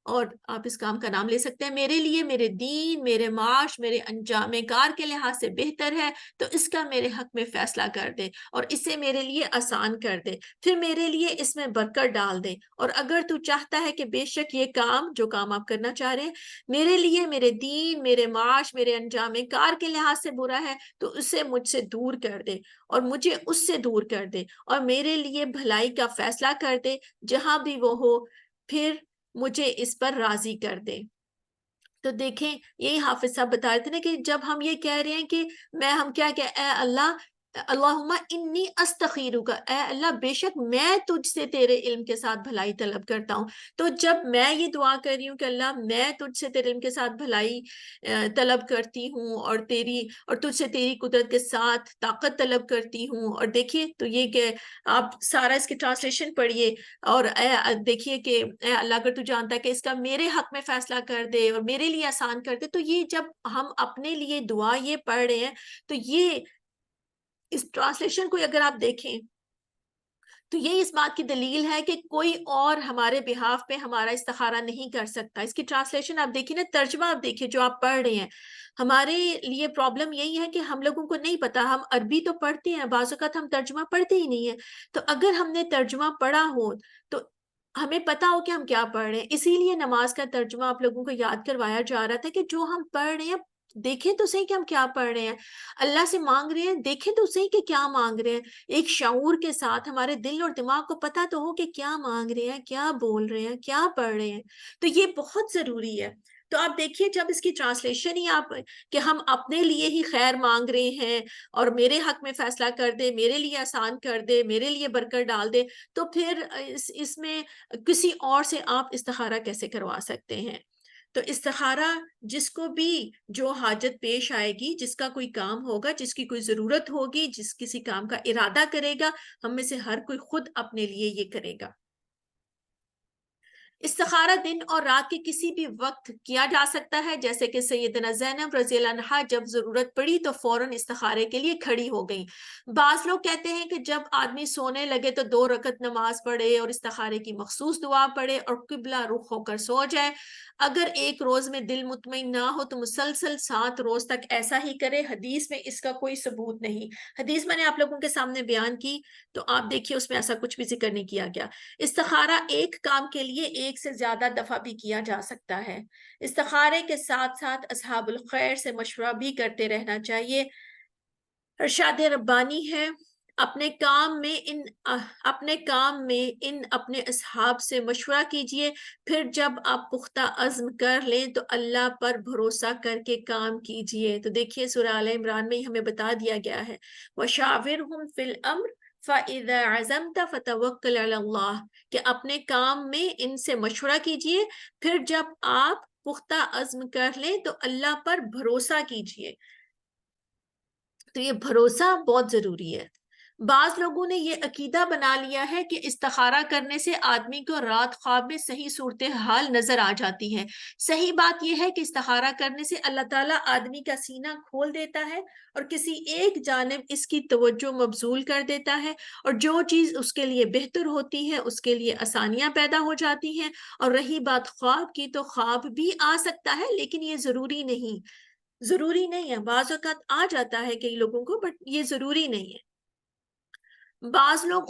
اور آپ اس کام کا نام لے سکتے ہیں، میرے لیے میرے دین، میرے معاش، میرے انجام کار کے لحاظ سے بہتر ہے تو اس کا میرے حق میں فیصلہ کر دے اور اسے میرے لیے آسان کر دے، پھر میرے لیے اس میں برکت ڈال دے۔ اور اگر تو چاہتا ہے کہ بے شک یہ کام، جو کام آپ کرنا چاہ رہے ہیں، میرے لیے میرے دین، میرے معاش، میرے انجام کار کے لحاظ سے برا ہے تو اسے مجھ سے دور کر دے اور مجھے اس سے دور کر دے اور میرے لیے بھلائی کا فیصلہ کر دے جہاں بھی وہ ہو، پھر مجھے اس پر راضی کر دے۔ تو دیکھیں یہی حافظ صاحب بتا رہے تھے نا کہ جب ہم یہ کہہ رہے ہیں کہ ہم کیا کہ اے اللہ اللہم انی استخیرک، اے اللہ بے شک میں تجھ سے تیرے علم کے ساتھ بھلائی طلب کرتا ہوں. تو جب میں یہ دعا کر رہی ہوں کہ اللہ میں تجھ سے تیرے علم کے ساتھ بھلائی طلب کرتی ہوں اور تجھ سے تیری قدرت کے ساتھ طاقت طلب کرتی ہوں. اور دیکھیے تو یہ کہ آپ سارا اس کی ٹرانسلیشن پڑھیے اور دیکھیے کہ اے اللہ اگر تو جانتا ہے کہ اس کا میرے حق میں فیصلہ کر دے اور میرے لیے آسان کر دے. تو یہ جب ہم اپنے لیے دعا یہ پڑھ رہے ہیں تو یہ اس ٹرانسلیشن کو اگر آپ دیکھیں تو یہ اس بات کی دلیل ہے کہ کوئی اور ہمارے بہاف پہ ہمارا استخارہ نہیں کر سکتا. اس کی ٹرانسلیشن آپ دیکھیے نا، ترجمہ آپ دیکھیے جو آپ پڑھ رہے ہیں. ہمارے لیے پرابلم یہی ہے کہ ہم لوگوں کو نہیں پتا. ہم عربی تو پڑھتے ہیں، بعض اوقات ہم ترجمہ پڑھتے ہی نہیں ہیں. تو اگر ہم نے ترجمہ پڑھا ہو تو ہمیں پتا ہو کہ ہم کیا پڑھ رہے ہیں. اسی لیے نماز کا ترجمہ آپ لوگوں کو یاد کروایا جا رہا تھا کہ جو ہم پڑھ رہے ہیں دیکھیں تو صحیح کہ ہم کیا پڑھ رہے ہیں. اللہ سے مانگ رہے ہیں، دیکھیں تو صحیح کہ کیا مانگ رہے ہیں. ایک شعور کے ساتھ ہمارے دل اور دماغ کو پتا تو ہو کہ کیا مانگ رہے ہیں، کیا بول رہے ہیں، کیا پڑھ رہے ہیں. تو یہ بہت ضروری ہے. تو آپ دیکھیے جب اس کی ٹرانسلیشن ہی آپ کہ ہم اپنے لیے ہی خیر مانگ رہے ہیں اور میرے حق میں فیصلہ کر دے، میرے لیے آسان کر دے، میرے لیے برکت ڈال دے، تو پھر اس میں کسی اور سے آپ استخارہ کیسے کروا سکتے ہیں؟ تو استخارہ جس کو بھی جو حاجت پیش آئے گی، جس کا کوئی کام ہوگا، جس کی کوئی ضرورت ہوگی، جس کسی کام کا ارادہ کرے گا، ہم میں سے ہر کوئی خود اپنے لیے یہ کرے گا. استخارہ دن اور رات کے کسی بھی وقت کیا جا سکتا ہے، جیسے کہ سیدنا زینب رضی اللہ عنہا جب ضرورت پڑی تو فوراً استخارے کے لیے کھڑی ہو گئیں. بعض لوگ کہتے ہیں کہ جب آدمی سونے لگے تو 2 رکعت نماز پڑھے اور استخارے کی مخصوص دعا پڑھے اور قبلہ رخ ہو کر سو جائے. اگر ایک روز میں دل مطمئن نہ ہو تو مسلسل 7 روز تک ایسا ہی کرے. حدیث میں اس کا کوئی ثبوت نہیں. حدیث میں نے آپ لوگوں کے سامنے بیان کی تو آپ دیکھیے اس میں ایسا کچھ بھی ذکر نہیں کیا گیا. استخارہ ایک کام کے لیے ایک سے زیادہ دفعہ بھی کیا جا سکتا ہے. استخارے کے ساتھ ساتھ اصحاب الخیر سے مشورہ بھی کرتے رہنا چاہیے. ارشاد ربانی ہے اپنے کام میں اپنے اصحاب سے مشورہ کیجئے، پھر جب آپ پختہ عزم کر لیں تو اللہ پر بھروسہ کر کے کام کیجئے. تو دیکھیے سورہ آل عمران میں ہمیں بتا دیا گیا ہے وَشَاوِرْهُمْ فِي الْأَمْرِ فَإِذَا عَزَمْتَ فَتَوَكَّلْ عَلَى اللَّهِ کہ اپنے کام میں ان سے مشورہ کیجئے، پھر جب آپ پختہ عزم کر لیں تو اللہ پر بھروسہ کیجئے. تو یہ بھروسہ بہت ضروری ہے. بعض لوگوں نے یہ عقیدہ بنا لیا ہے کہ استخارہ کرنے سے آدمی کو رات خواب میں صحیح صورتحال نظر آ جاتی ہے. صحیح بات یہ ہے کہ استخارہ کرنے سے اللہ تعالیٰ آدمی کا سینہ کھول دیتا ہے اور کسی ایک جانب اس کی توجہ مبذول کر دیتا ہے، اور جو چیز اس کے لیے بہتر ہوتی ہے اس کے لیے آسانیاں پیدا ہو جاتی ہیں. اور رہی بات خواب کی تو خواب بھی آ سکتا ہے لیکن یہ ضروری نہیں ہے. بعض اوقات آ جاتا ہے کئی لوگوں کو بٹ یہ ضروری نہیں ہے. بعض لوگ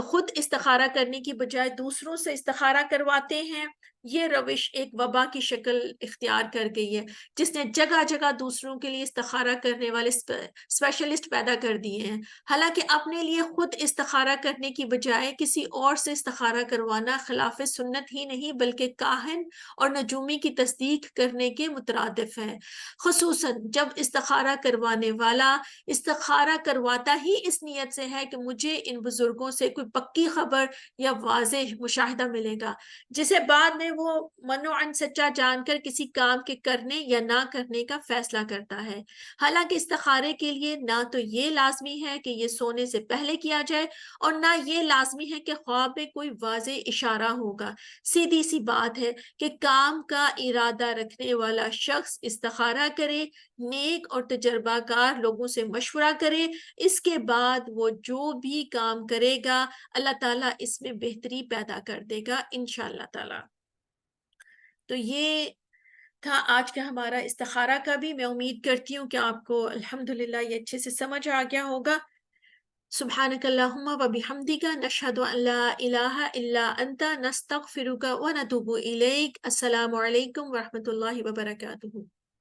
خود استخارہ کرنے کی بجائے دوسروں سے استخارہ کرواتے ہیں. یہ روش ایک وبا کی شکل اختیار کر گئی ہے جس نے جگہ جگہ دوسروں کے لیے استخارہ کرنے والے اسپیشلسٹ پیدا کر دیے ہیں. حالانکہ اپنے لیے خود استخارہ کرنے کی بجائے کسی اور سے استخارہ کروانا خلاف سنت ہی نہیں بلکہ کاہن اور نجومی کی تصدیق کرنے کے مترادف ہے، خصوصاً جب استخارہ کروانے والا استخارہ کرواتا ہی اس نیت سے ہے کہ مجھے ان بزرگوں سے کوئی پکی خبر یا واضح مشاہدہ ملے گا، جسے بعد میں وہ منوعاً سچا جان کر کسی کام کے کرنے یا نہ کرنے کا فیصلہ کرتا ہے. حالانکہ استخارے کے لیے نہ تو یہ لازمی ہے کہ یہ سونے سے پہلے کیا جائے اور نہ یہ لازمی ہے کہ خواب میں کوئی واضح اشارہ ہوگا. سیدھی سی بات ہے کہ کام کا ارادہ رکھنے والا شخص استخارہ کرے، نیک اور تجربہ کار لوگوں سے مشورہ کرے، اس کے بعد وہ جو بھی کام کرے گا اللہ تعالیٰ اس میں بہتری پیدا کر دے گا انشاءاللہ تعالیٰ. تو یہ تھا آج کا ہمارا استخارہ کا بھی. میں امید کرتی ہوں کہ آپ کو الحمدللہ یہ اچھے سے سمجھ آ گیا ہوگا. سبحانک اللہم و بحمدک نشہد ان لا الہ الا انت نستغفرک و نتوب الیک. السلام علیکم ورحمۃ اللہ وبرکاتہ.